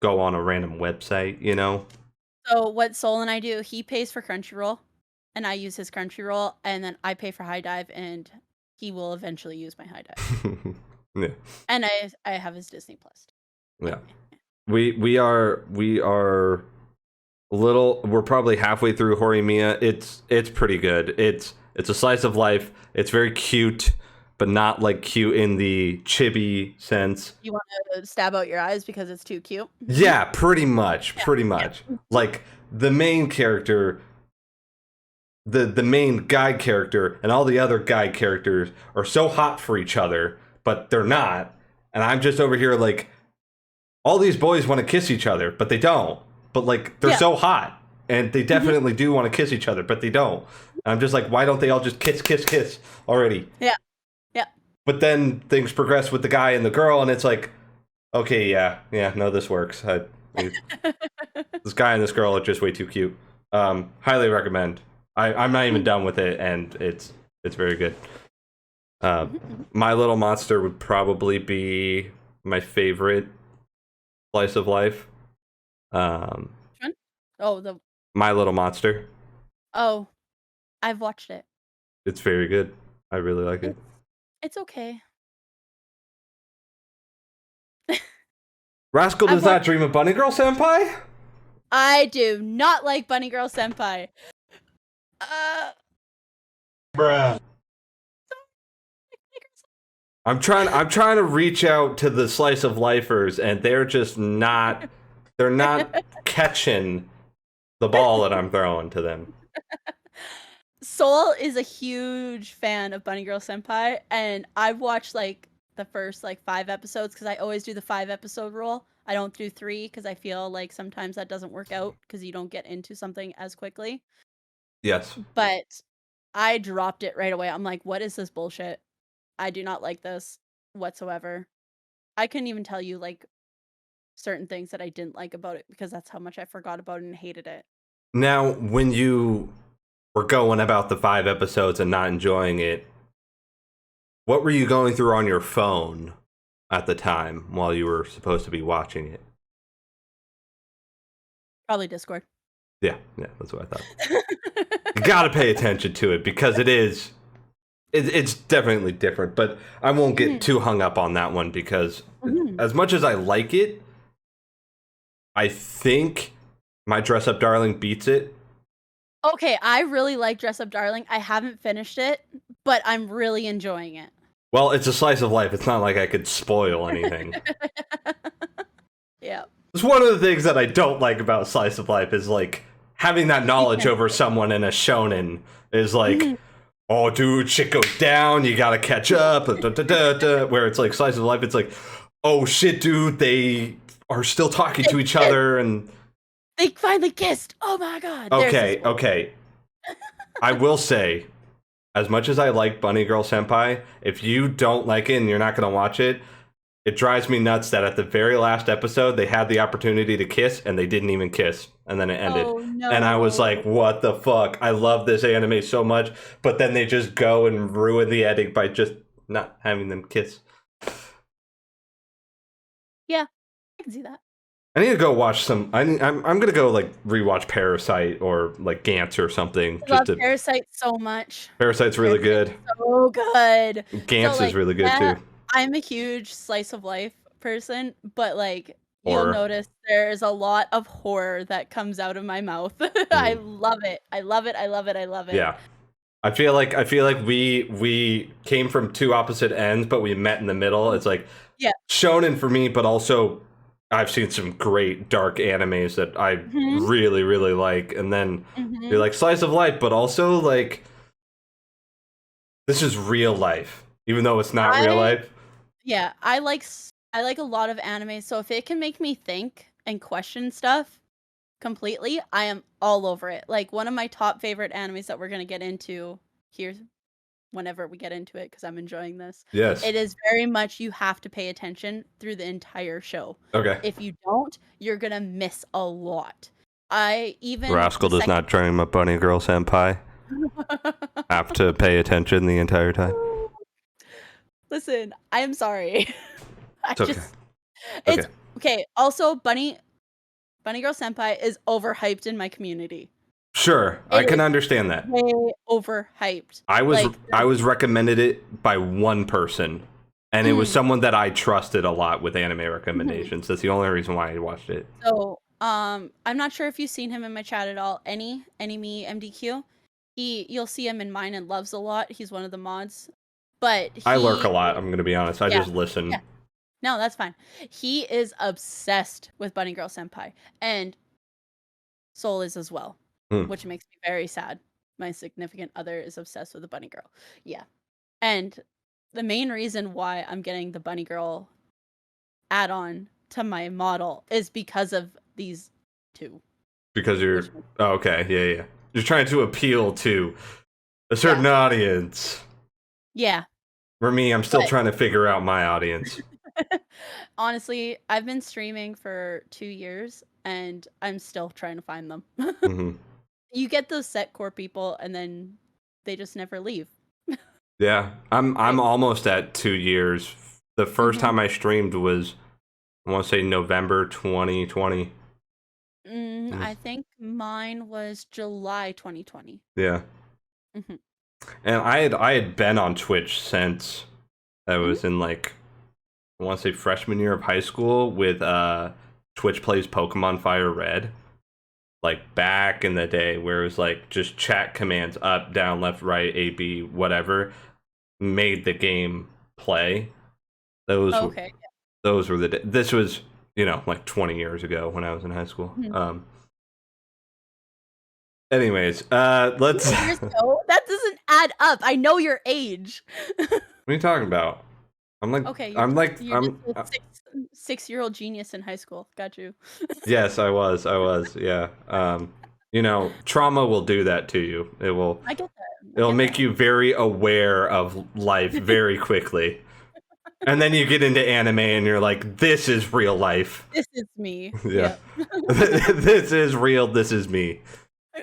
S1: go on a random website, you know?
S2: So what Soul and I do, he pays for Crunchyroll and I use his Crunchyroll, and then I pay for High Dive and he will eventually use my High Dive.
S1: Yeah.
S2: And I have his Disney Plus.
S1: Yeah. We are we're probably halfway through Horimiya. It's pretty good. It's a slice of life. It's very cute, but not like cute in the chibi sense.
S2: You want to stab out your eyes because it's too cute?
S1: Yeah, pretty much. Like the main character, the main guy character and all the other guy characters are so hot for each other, but they're not. And I'm just over here like, all these boys want to kiss each other, but they don't. But like, they're so hot, and they definitely do want to kiss each other, but they don't. And I'm just like, why don't they all just kiss already?
S2: Yeah.
S1: But then things progress with the guy and the girl, and it's like, okay, no, this works. This guy and this girl are just way too cute. Highly recommend. I'm not even done with it, and it's very good. My Little Monster would probably be my favorite slice of life. My Little Monster.
S2: Oh, I've watched it.
S1: It's very good. I really like it.
S2: It's okay.
S1: Rascal does not dream of Bunny Girl Senpai?
S2: I do not like Bunny Girl Senpai.
S1: Bruh. I'm trying to reach out to the slice of lifers, and they're just not catching the ball that I'm throwing to them.
S2: Soul is a huge fan of Bunny Girl Senpai, and I've watched the first 5 episodes because I always do the 5-episode rule. I don't do 3 because I feel like sometimes that doesn't work out because you don't get into something as quickly.
S1: Yes.
S2: But I dropped it right away. I'm like, what is this bullshit? I do not like this whatsoever. I couldn't even tell you certain things that I didn't like about it because that's how much I forgot about it and hated it.
S1: Now, when you were going about the 5 episodes and not enjoying it, what were you going through on your phone at the time while you were supposed to be watching it?
S2: Probably Discord.
S1: Yeah, that's what I thought. You gotta pay attention to it because it is it's definitely different, but I won't get
S2: Mhm,
S1: too hung up on that one because
S2: mhm.
S1: as much as I like it, I think my Dress Up Darling beats it.
S2: Okay, I really like Dress Up Darling. I haven't finished it, but I'm really enjoying it.
S1: Well, it's a slice of life. It's not like I could spoil anything.
S2: Yeah.
S1: It's one of the things that I don't like about slice of life is like having that
S2: You
S1: knowledge
S2: can't
S1: over
S2: spoil
S1: someone in a shonen is like,
S2: Mhm.
S1: oh, dude, shit goes down. You gotta catch up. Where it's like slice of life, it's like, oh shit, dude, they are still talking
S2: They
S1: to each
S2: kissed!
S1: other. And
S2: They finally kissed! Oh my god, there's a
S1: okay,
S2: spoiler.
S1: okay, I will say, as much as I like Bunny Girl Senpai, if you don't like it and you're not gonna watch it, it drives me nuts that at the very last episode they had the opportunity to kiss and they didn't even kiss, and then it ended.
S2: Oh,
S1: And I was
S2: no.
S1: like, what the fuck? I love this anime so much, but then they just go and ruin the ending by just not having them kiss.
S2: Yeah, I can see that.
S1: I need to go watch some. I'm gonna go like rewatch Parasite or like Gantz or something.
S2: I
S1: Just
S2: love
S1: to
S2: Parasite so much.
S1: Parasite's really
S2: Parasite
S1: good.
S2: is so good. So,
S1: Gantz is
S2: like,
S1: really good
S2: yeah,
S1: too.
S2: I'm a huge slice of life person, but, like, you'll
S1: Horror.
S2: notice there's a lot of horror that comes out of my mouth. I
S1: Mhm.
S2: love it. I love it, I love it, I love it.
S1: Yeah. I feel like we came from two opposite ends, but we met in the middle. It's like
S2: Yeah.
S1: shonen for me, but also I've seen some great dark animes that I
S2: Mhm,
S1: really really like, and then you're
S2: mhm.
S1: like slice of life, but also like this is real life, even though it's not real
S2: I
S1: life.
S2: Yeah, I like a lot of anime, so if it can make me think and question stuff completely, I am all over it. Like, one of my top favorite animes that we're gonna get into here whenever we get into it, because 'cause I'm enjoying this.
S1: Yes.
S2: It is very much you have to pay attention through the entire show.
S1: Okay.
S2: If you don't, you're gonna miss a lot. I even
S1: Rascal
S2: the
S1: does
S2: second
S1: not dream of Bunny Girl Senpai. Have to pay attention the entire time.
S2: Listen, I am sorry. I
S1: It's okay.
S2: just
S1: Okay.
S2: it's okay, also, Bunny Girl Senpai is overhyped in my community.
S1: Sure, I
S2: It
S1: can
S2: is
S1: understand that.
S2: way overhyped.
S1: I was
S2: Like,
S1: I was recommended it by one person, and it was
S2: mm,
S1: someone that I trusted a lot with anime
S2: mhm.
S1: recommendations. That's the only reason why I watched it.
S2: So, I'm not sure if you've seen him in my chat at all. Me, MDQ. You'll see him in mine and Loves a lot. He's one of the mods. But
S1: I lurk a lot. I'm gonna be honest. I
S2: yeah,
S1: just listen.
S2: yeah. No, that's fine. He is obsessed with Bunny Girl Senpai, and Soul is as well,
S1: Hmm.
S2: which makes me very sad. My significant other is obsessed with the Bunny Girl. Yeah. And the main reason why I'm getting the Bunny Girl add-on to my model is because of these two,
S1: Because
S2: which
S1: you're
S2: makes
S1: oh, okay. Yeah, yeah. You're trying to appeal to a
S2: yeah.
S1: certain audience.
S2: Yeah.
S1: For me, I'm still
S2: But
S1: trying to figure out my audience.
S2: honestly, I've been streaming for 2 years and I'm still trying to find them.
S1: Hmm.
S2: You get those set core people and then they just never leave.
S1: Yeah, I'm
S2: Right?
S1: almost at 2 years. The first
S2: Mhm.
S1: time I streamed was I want to say November 2020.
S2: I think mine was July 2020.
S1: Yeah.
S2: Mhm.
S1: And I had been on Twitch since I
S2: Mhm.
S1: was in like I want to say freshman year of high school with Twitch plays Pokemon Fire Red. Like back in the day where it was like just chat commands up, down, left, right, A, B, whatever made the game play. Those were
S2: Okay.
S1: those were this was, like 20 years ago when I was in high school.
S2: Mhm.
S1: Anyways, let's
S2: 20 years
S1: what
S2: ago? That doesn't add up. I know your age.
S1: are you talking about? I'm like
S2: Okay,
S1: I'm like
S2: you're just
S1: I'm
S2: a 6-year-old genius in high school. Got you.
S1: Yes, I was. Yeah. Trauma will do that to you.
S2: I get that. I
S1: It'll
S2: get
S1: make
S2: that.
S1: you very aware of life very quickly. And then you get into anime and you're like, this is real life.
S2: This is me.
S1: Yeah.
S2: Yep.
S1: This is real. This is me.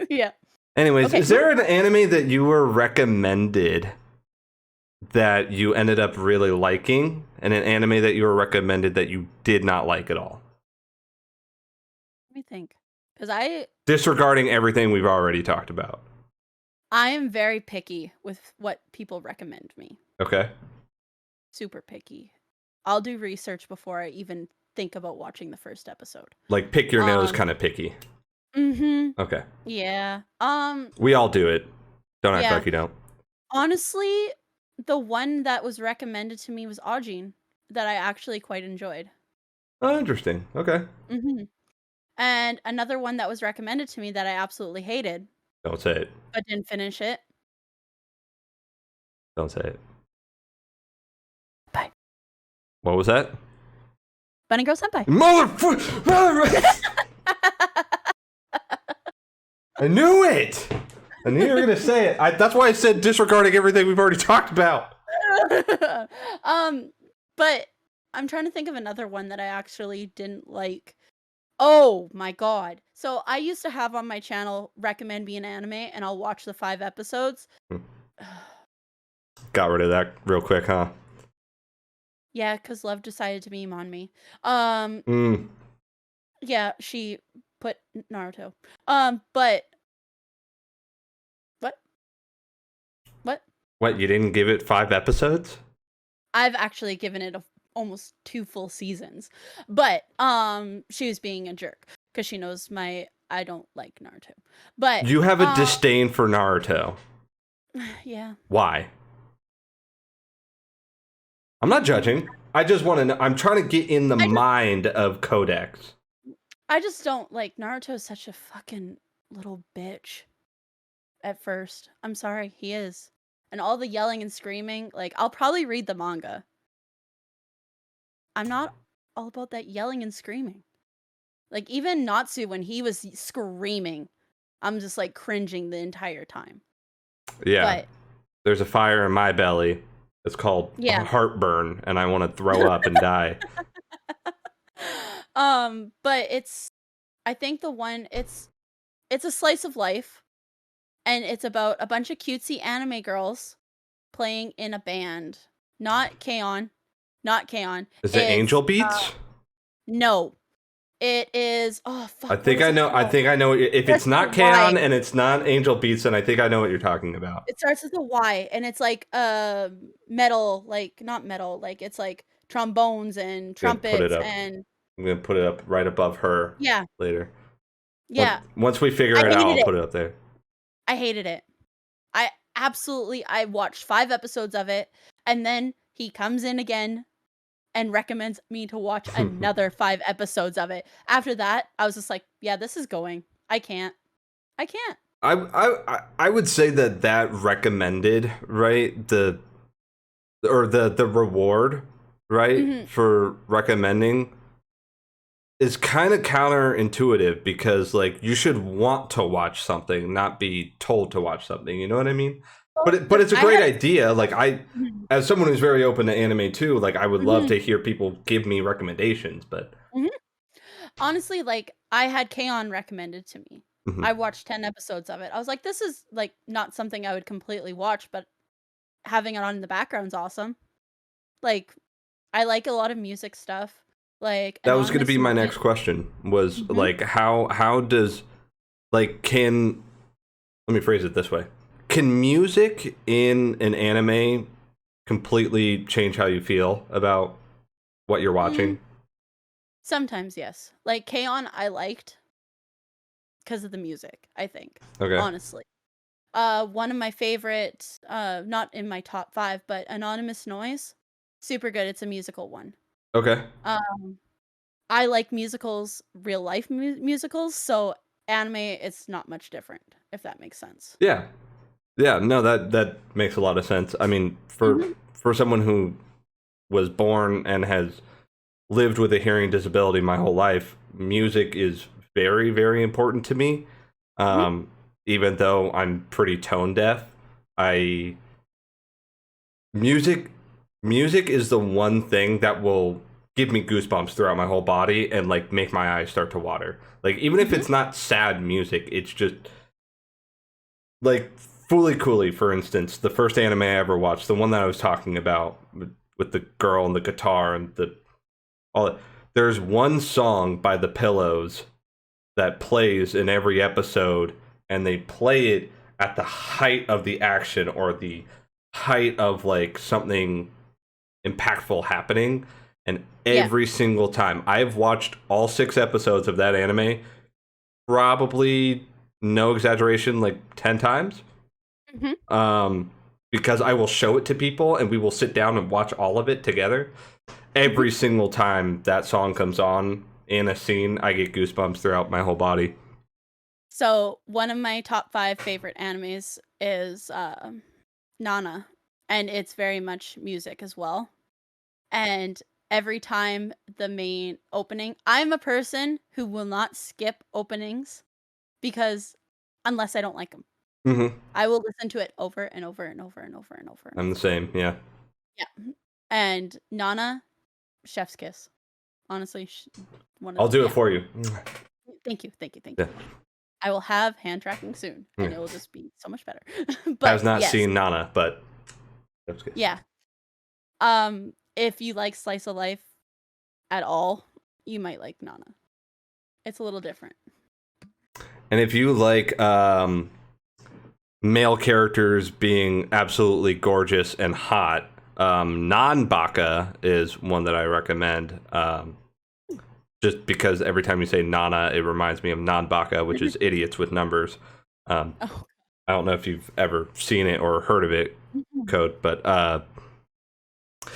S2: Yeah.
S1: Anyways,
S2: Okay,
S1: is
S2: moving
S1: there an
S2: on.
S1: anime that you were recommended that you ended up really liking, and an anime that you were recommended that you did not like at all?
S2: Let me think. 'Cause I
S1: Disregarding everything we've already talked about.
S2: I am very picky with what people recommend me.
S1: Okay.
S2: Super picky. I'll do research before I even think about watching the first episode.
S1: Like pick your nose
S2: Um,
S1: kind of picky.
S2: Mhm.
S1: Okay.
S2: Yeah.
S1: We all do it. Don't act
S2: Yeah.
S1: like you don't.
S2: Honestly, the one that was recommended to me was Ajin that I actually quite enjoyed.
S1: Oh, interesting. Okay.
S2: Mhm. And another one that was recommended to me that I absolutely hated,
S1: Don't say it.
S2: but didn't finish it.
S1: Don't say it.
S2: Bye.
S1: What was that?
S2: Bunny Girl Senpai.
S1: Motherfucker! I knew it! I knew you were gonna say it. That's why I said disregarding everything we've already talked about.
S2: But I'm trying to think of another one that I actually didn't like. Oh my god. So I used to have on my channel recommend me an anime and I'll watch the 5 episodes.
S1: Got rid of that real quick, huh?
S2: Yeah, cuz Love decided to meme on me. Yeah, she put Naruto. But what? What?
S1: What, you didn't give it 5 episodes?
S2: I've actually given it almost 2 full seasons. But she was being a jerk cuz she knows I don't like Naruto. But
S1: You have a disdain for Naruto.
S2: yeah.
S1: Why? I'm not judging. I just want to know. I'm trying to get in the mind of Codex.
S2: I just don't like Naruto's such a fucking little bitch at first. I'm sorry, he is. And all the yelling and screaming, like I'll probably read the manga. I'm not all about that yelling and screaming. Like even Natsu when he was screaming, I'm just like cringing the entire time.
S1: Yeah.
S2: But
S1: there's a fire in my belly. It's called heartburn, and I want to throw up and die.
S2: But I think it's a slice of life, and it's about a bunch of cutesy anime girls playing in a band. Not K-On! Not K-On!
S1: Is it Angel Beats?
S2: No. It is fuck.
S1: I think I know. I think I know. If it's not K-On! And it's not Angel Beats, then I think I know what you're talking about.
S2: It starts with a Y, and it's like metal, like not metal, like it's like trombones and trumpets and.
S1: I'm gonna put it up right above her.
S2: Yeah.
S1: Later.
S2: Yeah.
S1: Once we figure it out, I'll put it up there.
S2: I hated it. I watched 5 episodes of it, and then he comes in again and recommends me to watch another 5 episodes of it. After that, I was just like, yeah, this is going. I can't.
S1: I would say that recommended, right? The reward, right? For recommending is kind of counterintuitive because like you should want to watch something, not be told to watch something. You know what I mean? But it's a great idea. Like as someone who's very open to anime too, like I would love to hear people give me recommendations. But
S2: honestly, like I had K-On! Recommended to me. I watched 10 episodes of it. I was like, this is like not something I would completely watch, but having it on in the background's awesome. Like I like a lot of music stuff. Like
S1: that was going to be my next question was like how does like let me phrase it this way. Can music in an anime completely change how you feel about what you're watching?
S2: Sometimes, yes. Like K-On! I liked because of the music, I think.
S1: Okay.
S2: Honestly. One of my favorites, not in my top 5, but Anonymous Noise. Super good. It's a musical one.
S1: Okay.
S2: I like musicals, real life musicals, so anime it's not much different, if that makes sense.
S1: Yeah. Yeah, no, that makes a lot of sense. I mean, for someone who was born and has lived with a hearing disability my whole life, music is very, very important to me. Even though I'm pretty tone deaf, music is the one thing that will give me goosebumps throughout my whole body and like make my eyes start to water. Like even if it's not sad music, it's just like Fooly Cooly, for instance, the first anime I ever watched, the one that I was talking about with the girl and the guitar and all that. There's one song by The Pillows that plays in every episode, and they play it at the height of the action or the height of like something impactful happening. And every single time I've watched all 6 episodes of that anime, probably no exaggeration, like 10 times. Because I will show it to people and we will sit down and watch all of it together. Every single time that song comes on in a scene, I get goosebumps throughout my whole body.
S2: So one of my top 5 favorite animes is Nana, and it's very much music as well. And every time the main opening, I'm a person who will not skip openings because unless I don't like them, I will listen to it over and over and over and over and over.
S1: I'm the same, yeah.
S2: Yeah, and Nana, chef's kiss. Honestly,
S1: I'll do it for you.
S2: Thank you.
S1: Yeah.
S2: I will have hand tracking soon, and it will just be so much better.
S1: But I have not seen Nana, but chef's kiss.
S2: Yeah. If you like slice of life at all, you might like Nana. It's a little different.
S1: And if you like male characters being absolutely gorgeous and hot, Non-Baka is one that I recommend. Just because every time you say Nana, it reminds me of Non-Baka, which is idiots with numbers. I don't know if you've ever seen it or heard of it, Code, but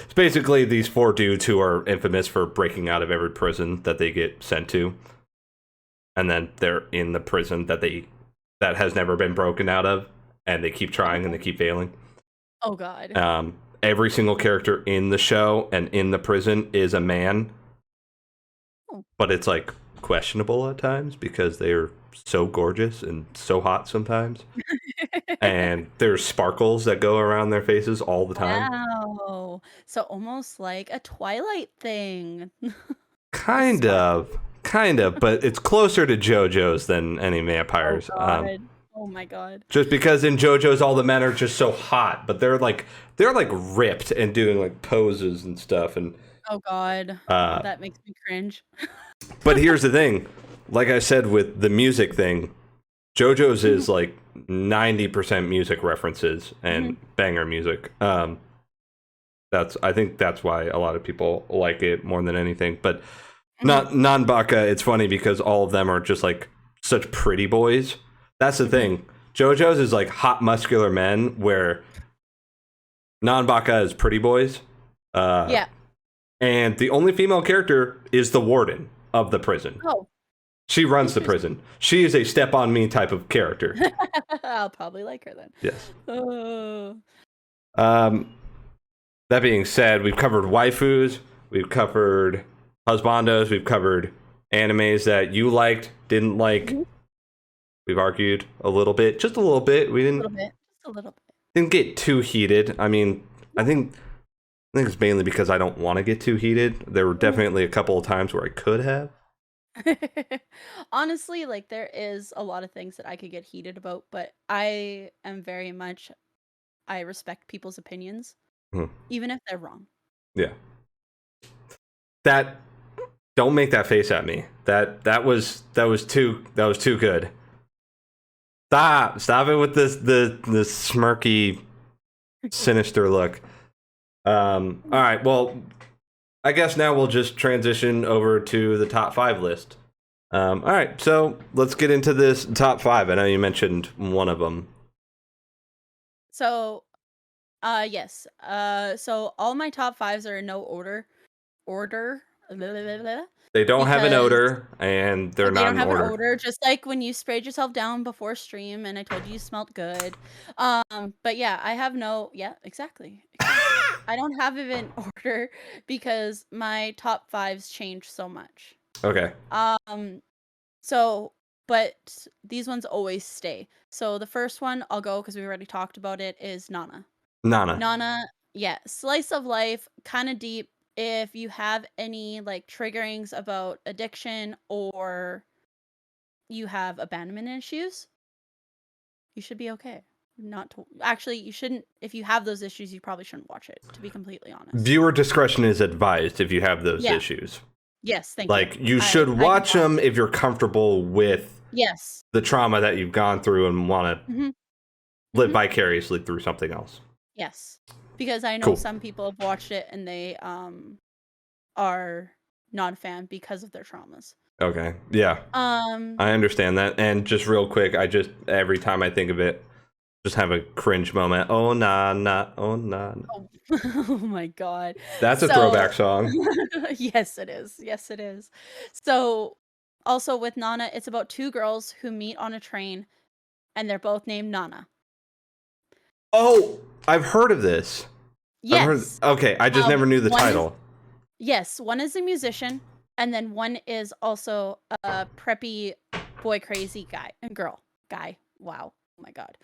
S1: it's basically these 4 dudes who are infamous for breaking out of every prison that they get sent to. And then they're in the prison that has never been broken out of, and they keep trying and they keep failing.
S2: Oh God.
S1: Every single character in the show and in the prison is a man. But it's like questionable at times because they're so gorgeous and so hot sometimes. And there's sparkles that go around their faces all the time.
S2: Wow. So almost like a Twilight thing.
S1: Kind of, but it's closer to JoJo's than any vampires.
S2: Oh my God.
S1: Just because in JoJo's all the men are just so hot, but they're like ripped and doing like poses and stuff. And
S2: oh God, that makes me cringe.
S1: But here's the thing, like I said with the music thing, JoJo's is like 90% music references and banger music. I think that's why a lot of people like it more than anything. But Non-Baka, it's funny because all of them are just like such pretty boys. That's the thing. JoJo's is like hot muscular men, where Non-Baka is pretty boys. Yeah. And the only female character is the warden of the prison.
S2: Oh.
S1: She runs the prison. She is a step on me type of character.
S2: I'll probably like her then.
S1: Yes.
S2: Oh.
S1: That being said, we've covered waifus, we've covered husbandos, we've covered animes that you liked, didn't like. We've argued a little bit, just a little bit. We didn't.
S2: Just a little bit.
S1: Didn't get too heated. I mean, I think it's mainly because I don't want to get too heated. There were definitely a couple of times where I could have.
S2: Honestly, like there is a lot of things that I could get heated about, but I am very much, I respect people's opinions, even if they're wrong. Yeah.
S1: Don't make that face at me. That was too good. Stop it with this smirky, sinister look. All right, well, I guess now we'll just transition over to the top 5 list. All right, so let's get into this top 5. I know you mentioned one of them.
S2: So, yes. So all my top 5s are in no order.
S1: They don't have an odor, and they're not in order. They don't have an odor,
S2: just like when you sprayed yourself down before stream, and I told you smelled good. But yeah, I have no. Yeah, exactly. I don't have it in order because my top 5s change so much.
S1: Okay.
S2: So, but these ones always stay. So the first one I'll go because we already talked about it is Nana. Nana, yeah, slice of life, kind of deep. If you have any like triggerings about addiction or you have abandonment issues, you should be okay. Actually, you shouldn't. If you have those issues, you probably shouldn't watch it, to be completely honest.
S1: Viewer discretion is advised if you have those issues.
S2: Yes, thank you.
S1: Like, you should watch them if you're comfortable with
S2: yes
S1: the trauma that you've gone through and want to live vicariously through something else.
S2: Yes, because I know
S1: Cool.
S2: some people have watched it and they are not a fan because of their traumas.
S1: Okay. Yeah. I understand that. And just real quick, every time I think of it, just have a cringe moment. Oh, nah, nah, oh, nah.
S2: Oh, oh my god.
S1: That's a throwback song.
S2: Yes, it is. Yes, it is. So, also with Nana, it's about two girls who meet on a train, and they're both named Nana.
S1: Oh, I've heard of this.
S2: Yes.
S1: Okay, I just never knew the title.
S2: Yes, one is a musician, and then one is also a preppy boy crazy guy and girl guy. Wow. Oh my god.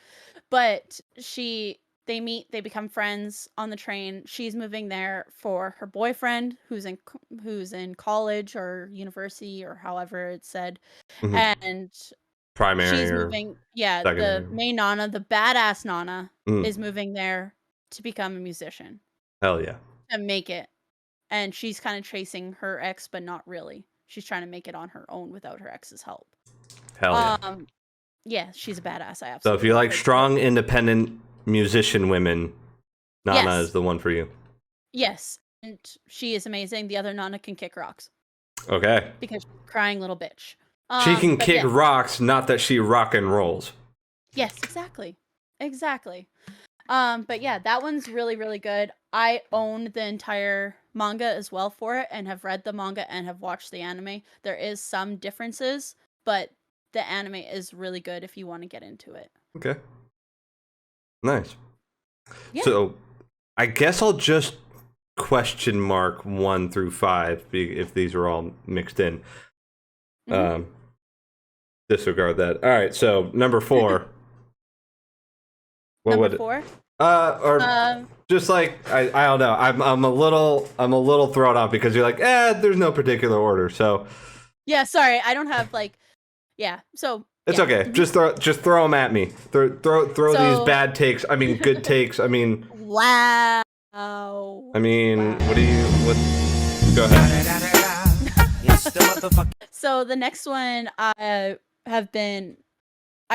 S2: But they meet, they become friends on the train. She's moving there for her boyfriend who's in college or university or however it's said. And
S1: Primary
S2: she's
S1: or
S2: moving, yeah,
S1: secondary.
S2: the main Nana, the badass Nana is moving there to become a musician.
S1: Hell yeah.
S2: To make it. And she's kind of chasing her ex, but not really. She's trying to make it on her own without her ex's help.
S1: Hell yeah.
S2: Yeah, she's a badass. I absolutely.
S1: So if you like strong, independent musician women, Nana is the one for you.
S2: Yes, and she is amazing. The other Nana can kick rocks.
S1: Okay.
S2: Because she's a crying little bitch.
S1: She can kick rocks, not that she rock and rolls.
S2: Yes, exactly. Exactly. But yeah, that one's really, really good. I own the entire manga as well for it and have read the manga and have watched the anime. There is some differences, but the anime is really good if you want to get into it.
S1: Okay. Nice.
S2: Yeah.
S1: So, I guess I'll just question mark 1 through 5 if these are all mixed in. Disregard that. All right, so number 4.
S2: Number 4?
S1: Just like I don't know. I'm a little thrown off because you're like, there's no particular order. So
S2: yeah, sorry, I don't have so
S1: it's okay. Just throw them at me. Throw these bad takes. I mean, good takes. I mean,
S2: wow.
S1: I mean, what? Go ahead.
S2: So the next one I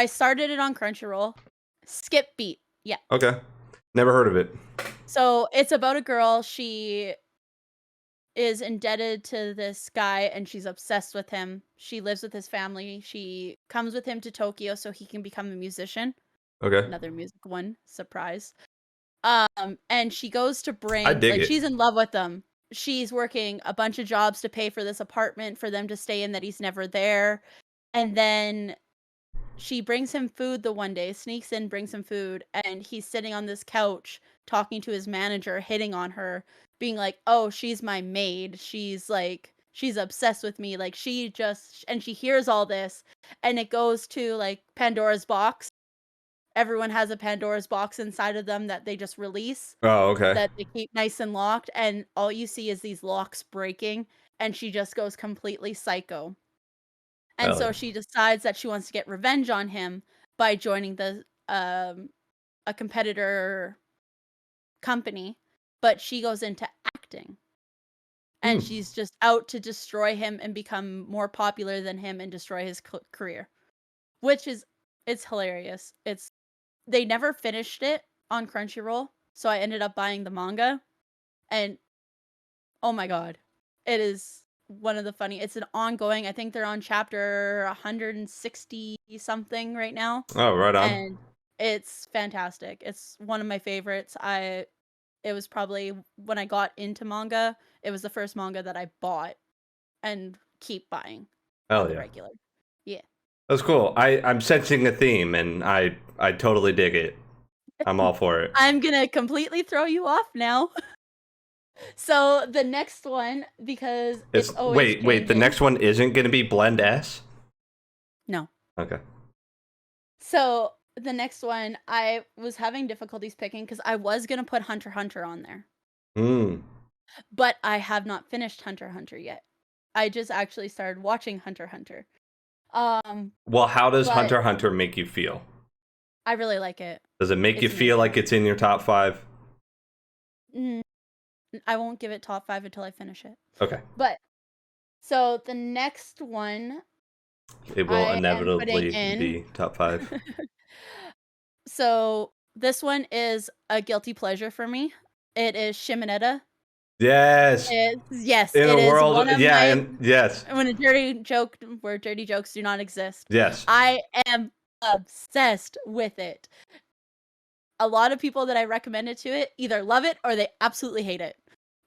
S2: started it on Crunchyroll. Skip Beat. Yeah.
S1: Okay. Never heard of it.
S2: So it's about a girl. She is indebted to this guy and she's obsessed with him. She lives with his family. She comes with him to Tokyo so he can become a musician.
S1: Okay.
S2: Another music one. Surprise. And she goes to bring, she's in love with them. She's working a bunch of jobs to pay for this apartment for them to stay in that he's never there. And then she brings him food the one day, sneaks in, brings him food, and he's sitting on this couch talking to his manager, hitting on her, being like, oh, she's my maid. She's obsessed with me. Like, and she hears all this, and it goes to, like, Pandora's box. Everyone has a Pandora's box inside of them that they just release.
S1: Oh, okay.
S2: That they keep nice and locked, and all you see is these locks breaking, and she just goes completely psycho. And so she decides that she wants to get revenge on him by joining a competitor company, but she goes into acting. And she's just out to destroy him and become more popular than him and destroy his career. Which it's hilarious. They never finished it on Crunchyroll, so I ended up buying the manga. And oh my god, it is one of the funny. It's an ongoing. I think they're on chapter 160 something right now.
S1: Oh, right on.
S2: And it's fantastic. It's one of my favorites. It was probably when I got into manga, it was the first manga that I bought and keep buying on the regular. Yeah.
S1: That's cool. I'm sensing a theme and I totally dig it. I'm all for it.
S2: I'm gonna completely throw you off now. So the next one, because it's always
S1: wait, the next one isn't gonna be Blend S?
S2: No.
S1: Okay.
S2: So the next one, I was having difficulties picking because I was gonna put Hunter x Hunter on there. But I have not finished Hunter x Hunter yet. I just actually started watching Hunter x Hunter.
S1: Well, how does Hunter x Hunter make you feel?
S2: I really like it.
S1: Does it make you feel like it's in your top 5?
S2: I won't give it top 5 until I finish it.
S1: Okay.
S2: But so the next one,
S1: it will inevitably be top 5.
S2: So this one is a guilty pleasure for me. It is Shimonetta.
S1: Yes.
S2: Yes,
S1: In
S2: it
S1: a
S2: is
S1: world,
S2: one of
S1: yeah,
S2: my
S1: and yes,
S2: when a dirty joke where dirty jokes do not exist.
S1: yes.
S2: I am obsessed with it. A lot of people that I recommended to it either love it or they absolutely hate it.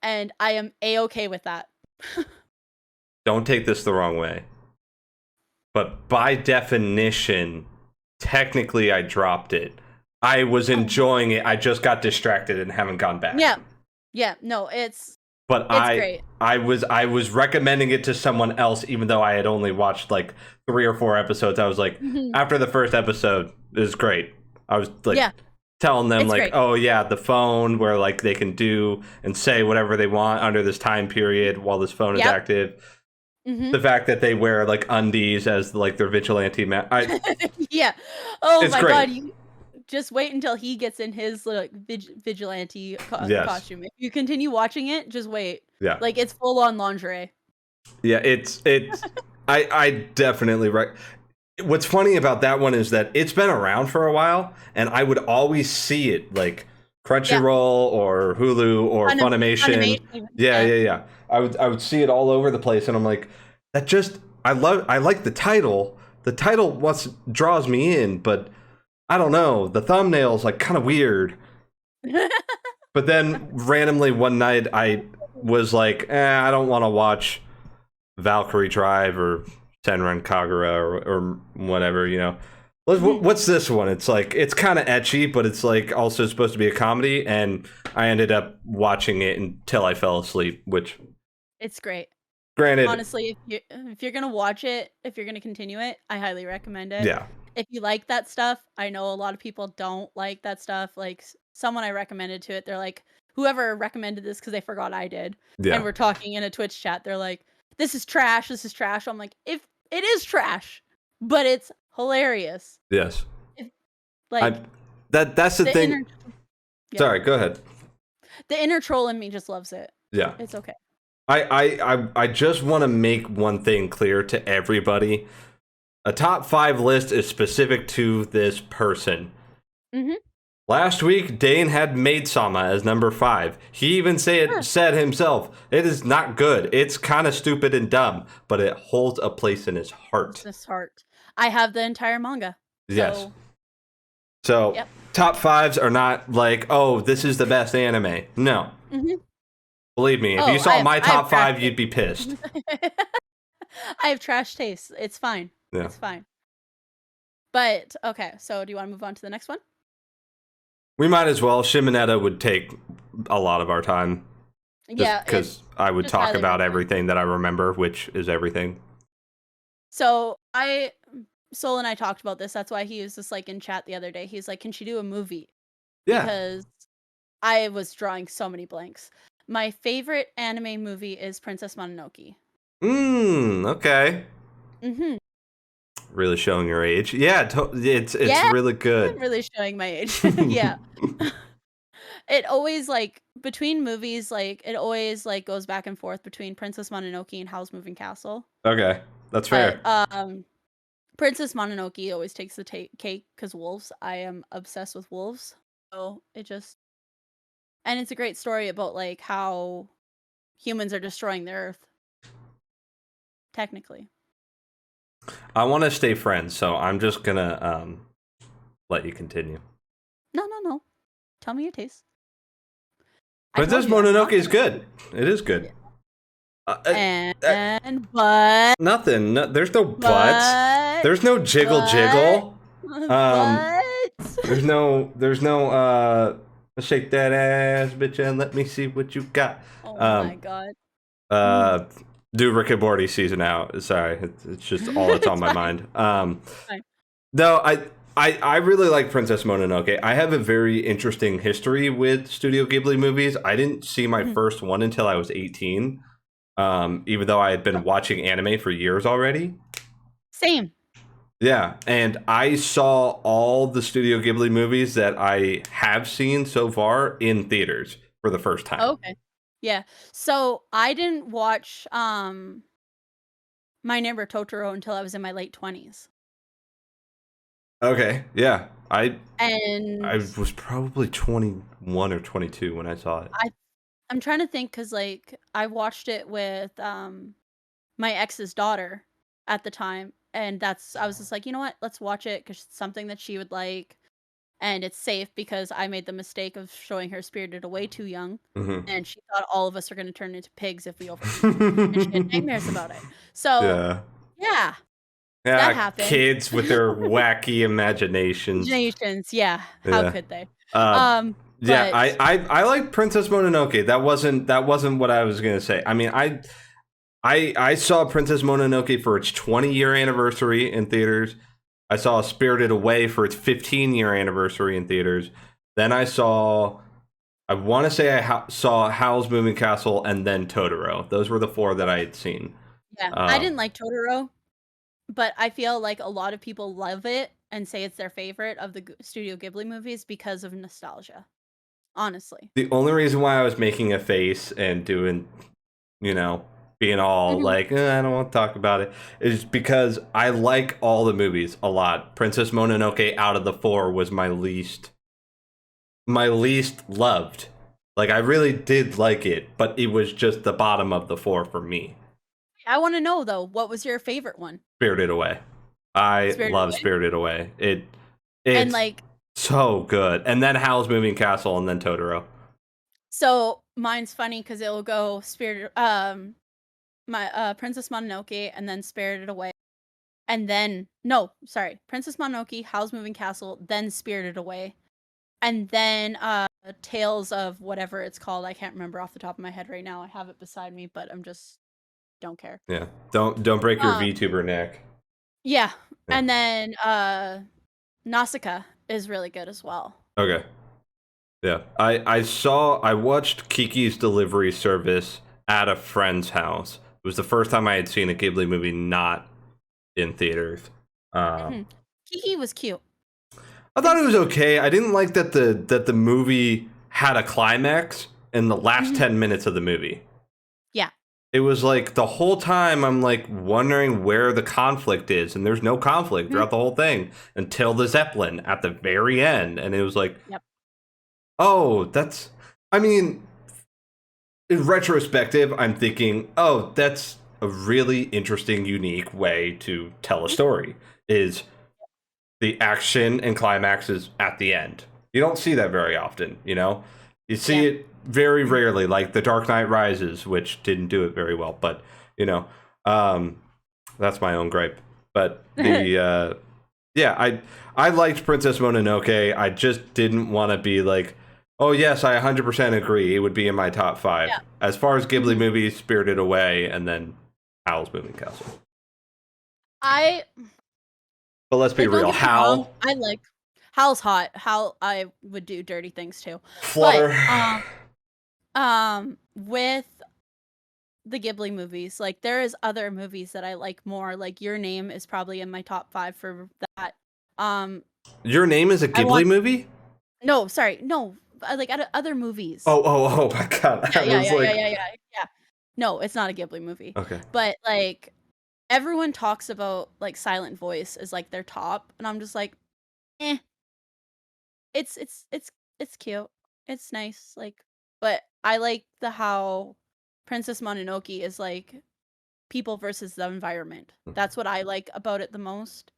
S2: And I am A-okay with that.
S1: Don't take this the wrong way, but by definition, technically, I dropped it. I was
S2: Oh,
S1: enjoying it. I just got distracted and haven't gone back.
S2: yeah. Yeah, no,
S1: But
S2: it's great.
S1: I was recommending it to someone else, even though I had only watched like 3 or 4 episodes. I was like,
S2: Mhm.
S1: after the first episode, it was great. I was like
S2: Yeah,
S1: telling them
S2: it's
S1: like,
S2: great.
S1: oh yeah, the phone where like they can do and say whatever they want under this time period while this phone is
S2: Yep.
S1: active.
S2: Mhm.
S1: The fact that they wear like undies as like their vigilante
S2: Yeah. Oh
S1: it's
S2: my god,
S1: great.
S2: you just wait until he gets in his, like, vigilante
S1: Yes.
S2: costume. If you continue watching it, just wait.
S1: Yeah.
S2: Like, it's full on lingerie.
S1: Yeah, it's I definitely what's funny about that one is that it's been around for a while and I would always see it like
S2: Yeah.
S1: Crunchyroll or Hulu or Funimation.
S2: Funimation,
S1: Yeah,
S2: yeah.
S1: yeah, yeah. I would see it all over the place and I'm like that just I like the title. The title draws me in, but I don't know. The thumbnail's like kind of weird. But then randomly one night I was like, I don't want to watch Valkyrie Drive or Senran Kagura or whatever, you know.
S2: Mhm.
S1: What's this one? It's like it's kind of etchy, but it's like also supposed to be a comedy, and I ended up watching it until I fell asleep. Which,
S2: It's great.
S1: granted,
S2: Honestly, if you're gonna watch it, if you're gonna continue it, I highly recommend it.
S1: yeah,
S2: If you like that stuff, I know a lot of people don't like that stuff. Like someone I recommended to it, they're like, whoever recommended this because they forgot I did, and
S1: yeah,
S2: we're talking in a Twitch chat. They're like, "This is trash. This is trash." I'm like, "If it is trash, but it's hilarious."
S1: yes.
S2: If
S1: I
S2: like
S1: that's the
S2: the
S1: thing.
S2: inner, yeah,
S1: Sorry, go ahead.
S2: the inner troll in me just loves it.
S1: Yeah,
S2: It's okay.
S1: I just want to make one thing clear to everybody. A top 5 list is specific to this person.
S2: Mhm.
S1: Last week, Dane had Maid Sama as number 5. He even
S2: Sure.
S1: said himself, it is not good. It's kind of stupid and dumb, but it holds a place in his
S2: It's
S1: heart.
S2: this heart. I have the entire manga,
S1: Yes.
S2: so
S1: So,
S2: yep.
S1: top 5s are not like, oh, this is the best anime. No.
S2: Mhm.
S1: Believe me, if you
S2: Oh,
S1: saw my
S2: I have
S1: top
S2: trash
S1: 5, you'd be pissed.
S2: taste. I have trash taste. It's fine.
S1: Yeah.
S2: It's fine. But okay, so do you want to move on to the next one?
S1: We might as well. Shimonetta would take a lot of our time. Just
S2: Yeah,
S1: because I would
S2: just
S1: talk
S2: highly
S1: about
S2: recommend.
S1: everything that I remember, which is everything.
S2: So Sol and I talked about this. That's why he was just like in chat the other day. He's like, "Can she do a movie?"
S1: Yeah.
S2: Because I was drawing so many blanks. My favorite anime movie is Princess Mononoke.
S1: Okay.
S2: Mhm.
S1: Really showing your age. Yeah, it's
S2: Yeah,
S1: really
S2: I'm
S1: good.
S2: really showing my age. Yeah. It always like between movies, like it always like goes back and forth between Princess Mononoke and Howl's Moving Castle.
S1: Okay, that's
S2: But
S1: fair.
S2: Princess Mononoke always takes the cake because wolves. I am obsessed with wolves. So it just and it's a great story about like how humans are destroying the earth technically.
S1: I want to stay friends, so I'm just gonna let you continue.
S2: No, no, no. Tell me your taste. I told
S1: Princess
S2: you I'm
S1: Mononoke
S2: not
S1: is
S2: gonna.
S1: good. It is
S2: Yeah.
S1: good. Uh, uh, uh,
S2: And
S1: nothing. No, there's no buts.
S2: but
S1: There's no jiggle
S2: but
S1: jiggle. Um,
S2: but
S1: there's no shake that ass, bitch, and let me see what you got.
S2: oh my
S1: Um,
S2: god. Mm.
S1: uh, do Rick and Morty season out. Sorry, it's just all that's on
S2: It's
S1: my
S2: fine.
S1: mind.
S2: It's fine.
S1: No, I really like Princess Mononoke. I have a very interesting history with Studio Ghibli movies. I didn't see my
S2: Mhm.
S1: first one until I was 18. Even though I had
S2: Oh,
S1: been watching anime for years already.
S2: same.
S1: Yeah, and I saw all the Studio Ghibli movies that I have seen so far in theaters for the first time.
S2: Okay. Yeah. So I didn't watch My Neighbor Totoro until I was in my late 20s.
S1: Okay, yeah. I
S2: And
S1: was probably 21 or 22 when I saw it.
S2: I'm trying to think because like I watched it with my ex's daughter at the time, and I was just like, you know what, let's watch it because it's something that she would like, and it's safe because I made the mistake of showing her Spirited Away too young,
S1: Hmm.
S2: and she thought all of us are going to turn into pigs if we overeat, and she had nightmares about it. So
S1: Yeah.
S2: yeah, that
S1: Yeah,
S2: happened.
S1: kids with their wacky imaginations.
S2: Imaginations, yeah. How
S1: Yeah.
S2: could they?
S1: Uh, yeah,
S2: But
S1: I like Princess Mononoke. That wasn't what I was gonna say. I mean, I saw Princess Mononoke for its 20-year anniversary in theaters. I saw Spirited Away for its 15-year anniversary in theaters. Then I want to say saw Howl's Moving Castle and then Totoro. Those were the four that I had seen.
S2: yeah, I
S1: Uh,
S2: didn't like Totoro, but I feel like a lot of people love it and say it's their favorite of the Studio Ghibli movies because of nostalgia. Honestly.
S1: the only reason why I was making a face and doing, being all
S2: Mhm.
S1: like, I don't want to talk about it, is because I like all the movies a lot. Princess Mononoke out of the four was my least loved. Like I really did like it, but it was just the bottom of the four for me.
S2: I wanna know though, what was your favorite one?
S1: Spirited Away. I
S2: Spirited
S1: love
S2: Away?
S1: Spirited Away.
S2: And,
S1: It's
S2: like,
S1: so good. And then Howl's Moving Castle and then Totoro.
S2: so mine's funny because 'cause it'll go Spirited my, Princess Mononoke and then Spirited Away, and then no, sorry, Princess Mononoke, Howl's Moving Castle, then Spirited Away, and then, Tales of whatever it's called, I can't remember off the top of my head right now, I have it beside me, but I'm just don't care.
S1: Yeah. Don't break your
S2: Um,
S1: VTuber neck.
S2: yeah,
S1: Yeah.
S2: and then, Nausicaa is really good as well.
S1: Okay. Yeah. I watched Kiki's Delivery Service at a friend's house. It was the first time I had seen a Ghibli movie not in theaters. Um
S2: Mhm. Kiki was cute.
S1: I thought it was okay. I didn't like that the movie had a climax in the last
S2: Mhm.
S1: 10 minutes of the movie.
S2: Yeah.
S1: It was like the whole time I'm like wondering where the conflict is, and there's no conflict
S2: Mhm.
S1: throughout the whole thing until the Zeppelin at the very end. And it was like,
S2: Yep.
S1: oh, I mean, in retrospective, I'm thinking, oh, that's a really interesting, unique way to tell a
S2: Mhm.
S1: story. Is the action and climax is at the end. You don't see that very often, you know? You see
S2: Yeah.
S1: it very
S2: Mhm.
S1: rarely, like The Dark Knight Rises, which didn't do it very well, but, you know, um, that's my own gripe. But yeah, I liked Princess Mononoke. I just didn't want to be like, oh, yes, I 100% agree. It would be in my top five.
S2: Yeah.
S1: As far as Ghibli
S2: Mhm.
S1: movies, Spirited Away, and then Howl's Moving Castle.
S2: I
S1: But let's be
S2: like, don't
S1: real,
S2: get me wrong,
S1: Howl,
S2: I like Hal's hot. Hal I would do dirty things too. But,
S1: Flutter.
S2: with the Ghibli movies, like, there is other movies that I like more, like, Your Name is probably in my top 5 for that. Um,
S1: Your Name is a
S2: I
S1: Ghibli
S2: want
S1: movie?
S2: no, sorry, no, like, other movies.
S1: Oh my god.
S2: Yeah,
S1: I
S2: yeah,
S1: was
S2: yeah, yeah,
S1: like,
S2: yeah, yeah, yeah. No, it's not a Ghibli movie.
S1: okay.
S2: But, like, everyone talks about, like, Silent Voice as, like, their top, and I'm just like, "Eh." It's cute. It's nice, like, but I like the how Princess Mononoke is, like, people versus the environment. That's what I like about it the most,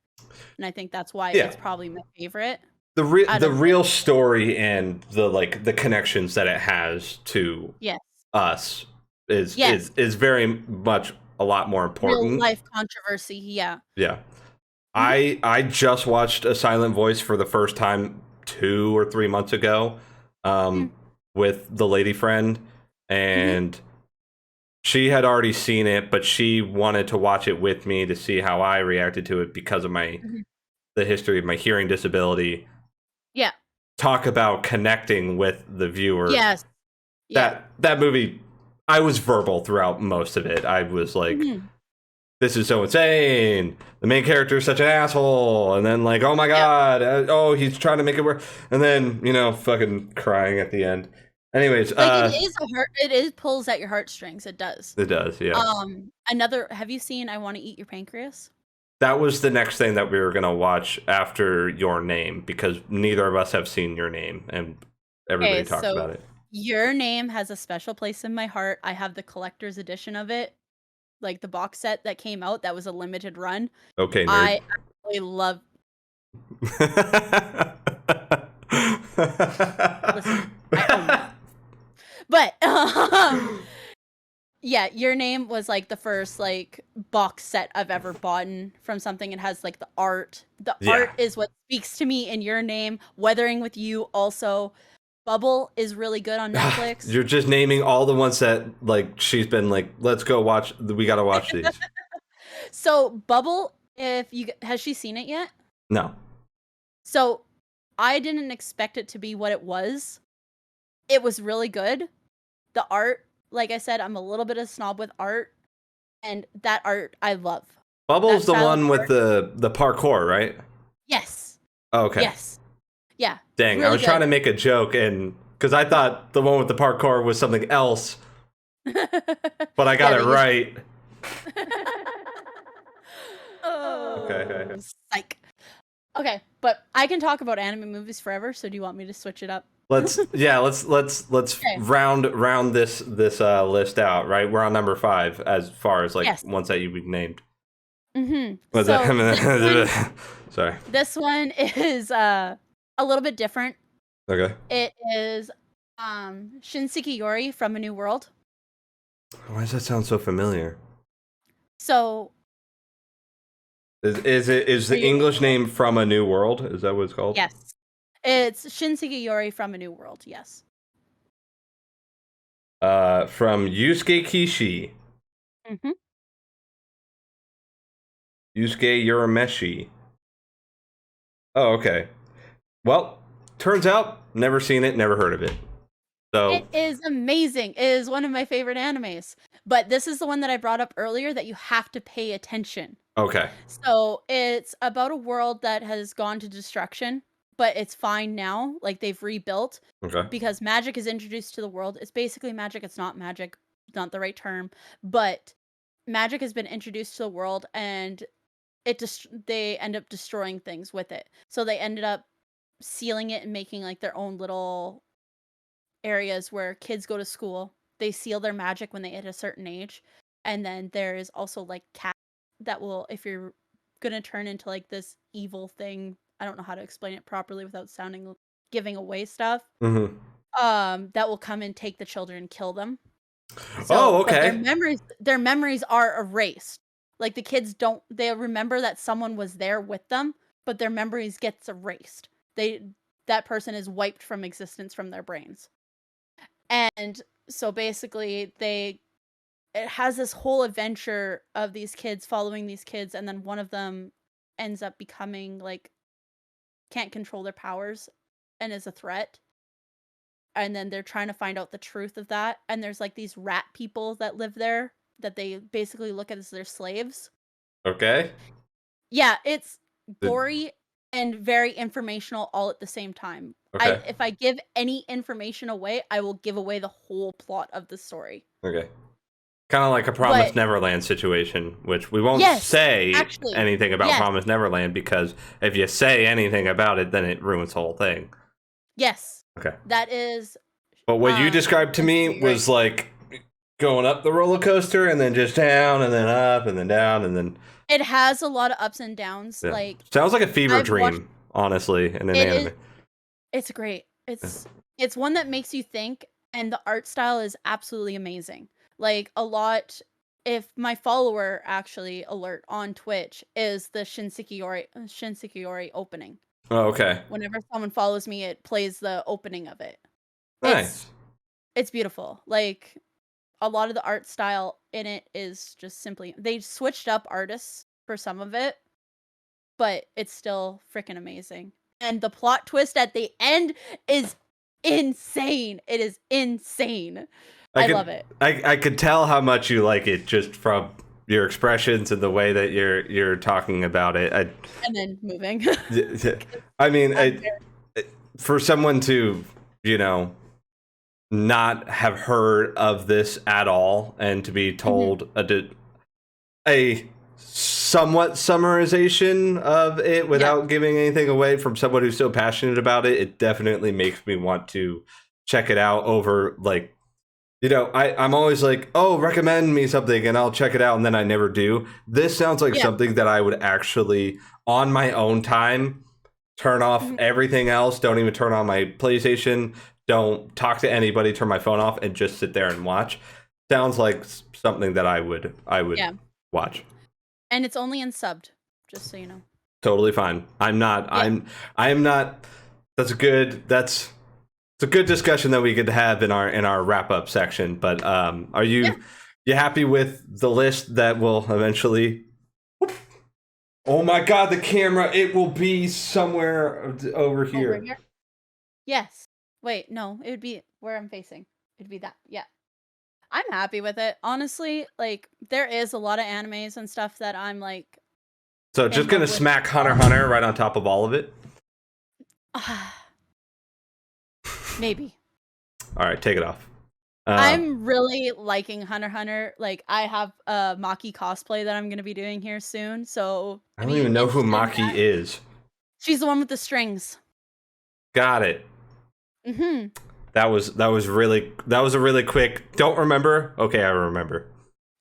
S2: and I think that's why
S1: Yeah.
S2: it's probably my favorite out
S1: The
S2: of, like
S1: real story and the connections that it has to
S2: yes.
S1: us is
S2: Yes.
S1: is is very much a lot more
S2: Real
S1: important.
S2: life controversy, yeah.
S1: Yeah.
S2: Mhm,
S1: I just watched A Silent Voice for the first time 2 or 3 months ago,
S2: mhm,
S1: with the lady friend,
S2: mhm,
S1: and she had already seen it, but she wanted to watch it with me to see how I reacted to it because of
S2: mhm.
S1: the history of my hearing disability.
S2: Yeah.
S1: Talk about connecting with the viewer.
S2: Yes. Yeah.
S1: That movie, I was verbal throughout most of it. I was like,
S2: Mhm.
S1: this is so insane. The main character is such an asshole. And then like, oh my
S2: Yep.
S1: god, oh, he's trying to make it work. And then, fucking crying at the end. Anyways,
S2: Like, it is pulls at your heartstrings, it does.
S1: it does, yeah.
S2: Another have you seen I Wanna Eat Your Pancreas?
S1: That was the next thing that we were gonna watch after Your Name, because neither of us have seen Your Name, and everybody
S2: Okay,
S1: talks about
S2: so
S1: it.
S2: Your Name has a special place in my heart. I have the collector's edition of it, like the box set that came out that was a limited run.
S1: Okay, nerd.
S2: I absolutely love. Listen, I own that. But yeah, Your Name was like the first like box set I've ever bought from something. It has like the art. The
S1: Yeah.
S2: art is what speaks to me in Your Name. Weathering with You also. Bubble is really good on Netflix.
S1: You're just naming all the ones that like she's been like, let's go watch. We gotta watch these.
S2: So Bubble, if you has she seen it yet?
S1: No.
S2: So I didn't expect it to be what it was. It was really good. The art, like I said, I'm a little bit of a snob with art, and that art I love.
S1: Bubble's
S2: That
S1: the
S2: style of
S1: one with
S2: art.
S1: the parkour, right?
S2: Yes.
S1: Oh, okay.
S2: Yes. Yeah.
S1: Dang, I
S2: really
S1: was trying to
S2: good.
S1: make a joke, and because I thought the one with the parkour was something else, but I got
S2: Yeah,
S1: it right.
S2: Oh,
S1: Okay.
S2: psych. Okay, but I can talk about anime movies forever. So do you want me to switch it up?
S1: Let's
S2: Okay.
S1: round this list out. Right, we're on number 5 as far as like
S2: Yes.
S1: ones that you've named.
S2: Mm-hmm.
S1: What's
S2: So
S1: that? Sorry.
S2: this one is a little bit different.
S1: Okay.
S2: It is Shinseki Yori from A New World.
S1: Why does that sound so familiar?
S2: So
S1: Is the English name From a New World? Is that what it's called?
S2: yes, it's Shinseki Yori from A New World. Yes.
S1: From Yusuke Kishi.
S2: Mm-hmm.
S1: Yusuke Urameshi. Oh, okay. Well, turns out never seen it, never heard of it. So
S2: It is amazing. It is one of my favorite animes. But this is the one that I brought up earlier that you have to pay attention.
S1: okay.
S2: So it's about a world that has gone to destruction, but it's fine now. Like they've rebuilt
S1: Okay.
S2: because magic is introduced to the world. It's basically magic. It's not magic, not the right term, but magic has been introduced to the world, and they end up destroying things with it. So they ended up sealing it and making like their own little areas where kids go to school. They seal their magic when they hit a certain age. And then there is also like cats that will, if you're gonna turn into like this evil thing, I don't know how to explain it properly without sounding giving away stuff.
S1: Mm-hmm.
S2: That will come and take the children and kill them.
S1: Oh,
S2: But
S1: okay.
S2: their memories are erased. Like the kids don't, they remember that someone was there with them, but their memories gets erased. That person is wiped from existence from their brains. And so basically it has this whole adventure of these kids following these kids, and then one of them ends up becoming like can't control their powers and is a threat. And then they're trying to find out the truth of that. And there's like these rat people that live there that they basically look at as their slaves.
S1: Okay.
S2: Yeah, it's gory and very informational all at the same time.
S1: Okay.
S2: If I give any information away, I will give away the whole plot of the story.
S1: Okay. Kind of like a Promised Neverland situation, which we won't say anything about Promised Neverland, because if you say anything about it, then it ruins the whole thing.
S2: Yes.
S1: Okay.
S2: That is.
S1: But what you described to me was like going up the roller coaster and then just down and then up and then down and then.
S2: It has a lot of ups and downs.
S1: Yeah.
S2: Like
S1: sounds like a fever dream, honestly, in an anime.
S2: It's great. It's one that makes you think, and the art style is absolutely amazing. Like a lot. If my follower actually alert on Twitch is the Shinseki Yori opening.
S1: Oh, okay.
S2: Whenever someone follows me, it plays the opening of it.
S1: Nice.
S2: It's beautiful. Like a lot of the art style in it is just simply, they switched up artists for some of it, but it's still freaking amazing. And the plot twist at the end is insane. It is insane. I love it.
S1: I could tell how much you like it just from your expressions and the way that you're talking about it.
S2: And then moving.
S1: I mean, for someone to, not have heard of this at all and to be told a somewhat summarization of it without giving anything away from someone who's so passionate about it, it definitely makes me want to check it out over, like, you know, I'm always like, oh, recommend me something and I'll check it out, and then I never do. This sounds like something that I would actually, on my own time, turn off everything else, don't even turn on my PlayStation, don't talk to anybody, turn my phone off, and just sit there and watch. Sounds like something that I would watch.
S2: And it's only in subbed, just so you know.
S1: Totally fine. I'm not. I am not. It's a good discussion that we could have in our wrap up section. But are you happy with the list that will eventually? Oh my God, the camera! It will be somewhere over here.
S2: Over here? Yes. Wait, no. It would be where I'm facing. It'd be that. Yeah. I'm happy with it. Honestly, like, there is a lot of animes and stuff that I'm like...
S1: So just gonna smack Hunter x Hunter right on top of all of it?
S2: Maybe.
S1: All right, take it off.
S2: I'm really liking Hunter x Hunter. Like, I have a Maki cosplay that I'm gonna be doing here soon, so...
S1: I don't even know who Maki is.
S2: She's the one with the strings.
S1: Got it. Mm-hmm. That was a really quick. Don't remember? Okay, I remember.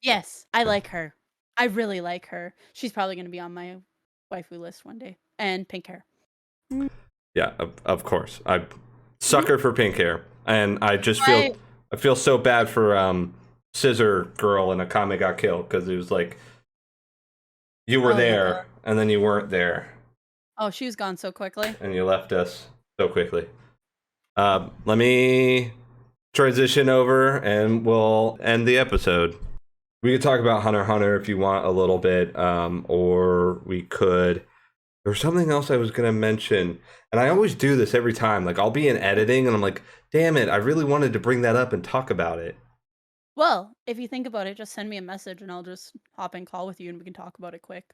S2: Yes, I like her. I really like her. She's probably going to be on my waifu list one day. And pink hair.
S1: Yeah, of course. I sucker for pink hair, and I just feel so bad for Scissor Girl in Akame Got Killed, because it was like you were there and then you weren't there.
S2: Oh, she was gone so quickly.
S1: And you left us so quickly. Let me transition over and we'll end the episode. We could talk about Hunter x Hunter if you want a little bit, or we could... There's something else I was going to mention, and I always do this every time. Like, I'll be in editing and I'm like, damn it, I really wanted to bring that up and talk about it.
S2: Well, if you think about it, just send me a message and I'll just hop in call with you and we can talk about it quick.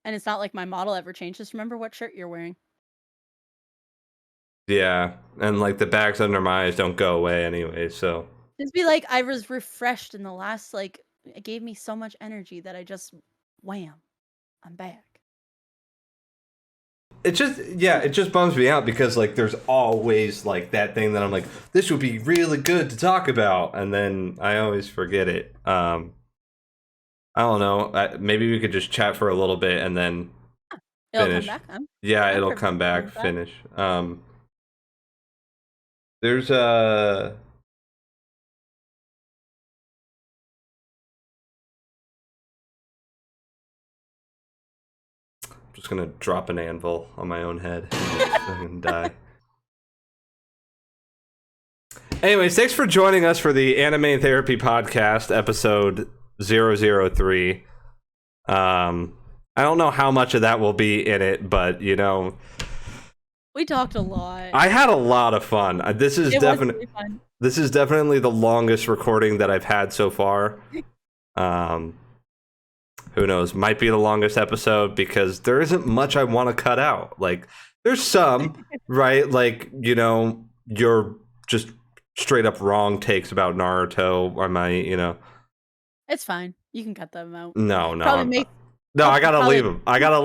S2: And it's not like my model ever changed. Just remember what shirt you're wearing.
S1: Yeah, and like the bags under my eyes don't go away anyway, so...
S2: Just be like, I was refreshed in the last, like, it gave me so much energy that I just, wham, I'm back.
S1: It just bums me out because, like, there's always, like, that thing that I'm like, this would be really good to talk about, and then I always forget it. I don't know, maybe we could just chat for a little bit and then finish.
S2: It'll come back,
S1: it'll come back, finish. There's a... Just gonna drop an anvil on my own head and die. Anyways, thanks for joining us for the Anime Therapy Podcast, episode 003. I don't know how much of that will be in it, but, you know...
S2: We talked a lot.
S1: I had a lot of fun. This is definitely the longest recording that I've had so far. Who knows? Might be the longest episode because there isn't much I want to cut out. Like, there's some, right? Like, you know, you're just straight up wrong takes about Naruto. I might, you know.
S2: It's fine. You can cut them out.
S1: No, I gotta leave them. I gotta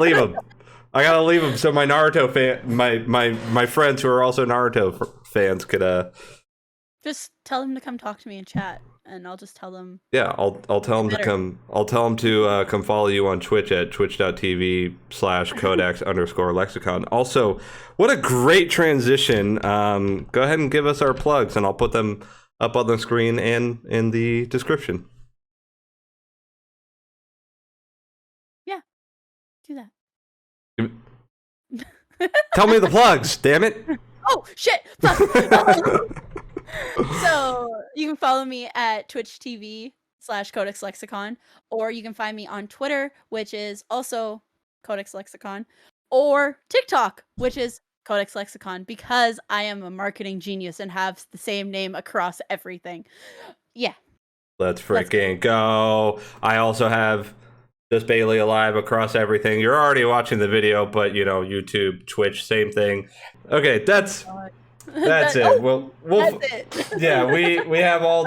S1: leave them so my Naruto my friends who are also Naruto fans could
S2: just tell them to come talk to me and chat, and I'll just tell them.
S1: Yeah, I'll tell them to come. I'll tell them to come follow you on Twitch at twitch.tv/codex_lexicon. Also, what a great transition. Go ahead and give us our plugs, and I'll put them up on the screen and in the description.
S2: Yeah, do that.
S1: Tell me the plugs, damn it.
S2: Oh, shit. So you can follow me at Twitch TV/Codex Lexicon, or you can find me on Twitter, which is also Codex Lexicon, or TikTok, which is Codex Lexicon, because I am a marketing genius and have the same name across everything. Yeah.
S1: Let's freaking go. I also have Just Bailey Alive across everything. You're already watching the video, but, you know, YouTube, Twitch, same thing. Okay, that's That's it.
S2: Oh,
S1: We'll
S2: that's it.
S1: yeah, we have all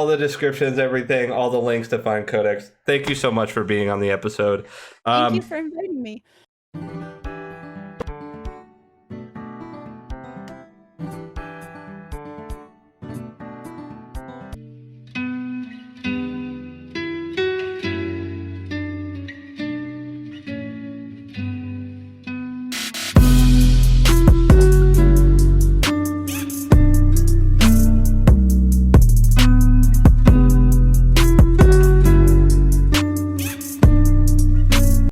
S1: the descriptions, everything, all the links to find Codex. Thank you so much for being on the episode.
S2: Thank you for inviting me.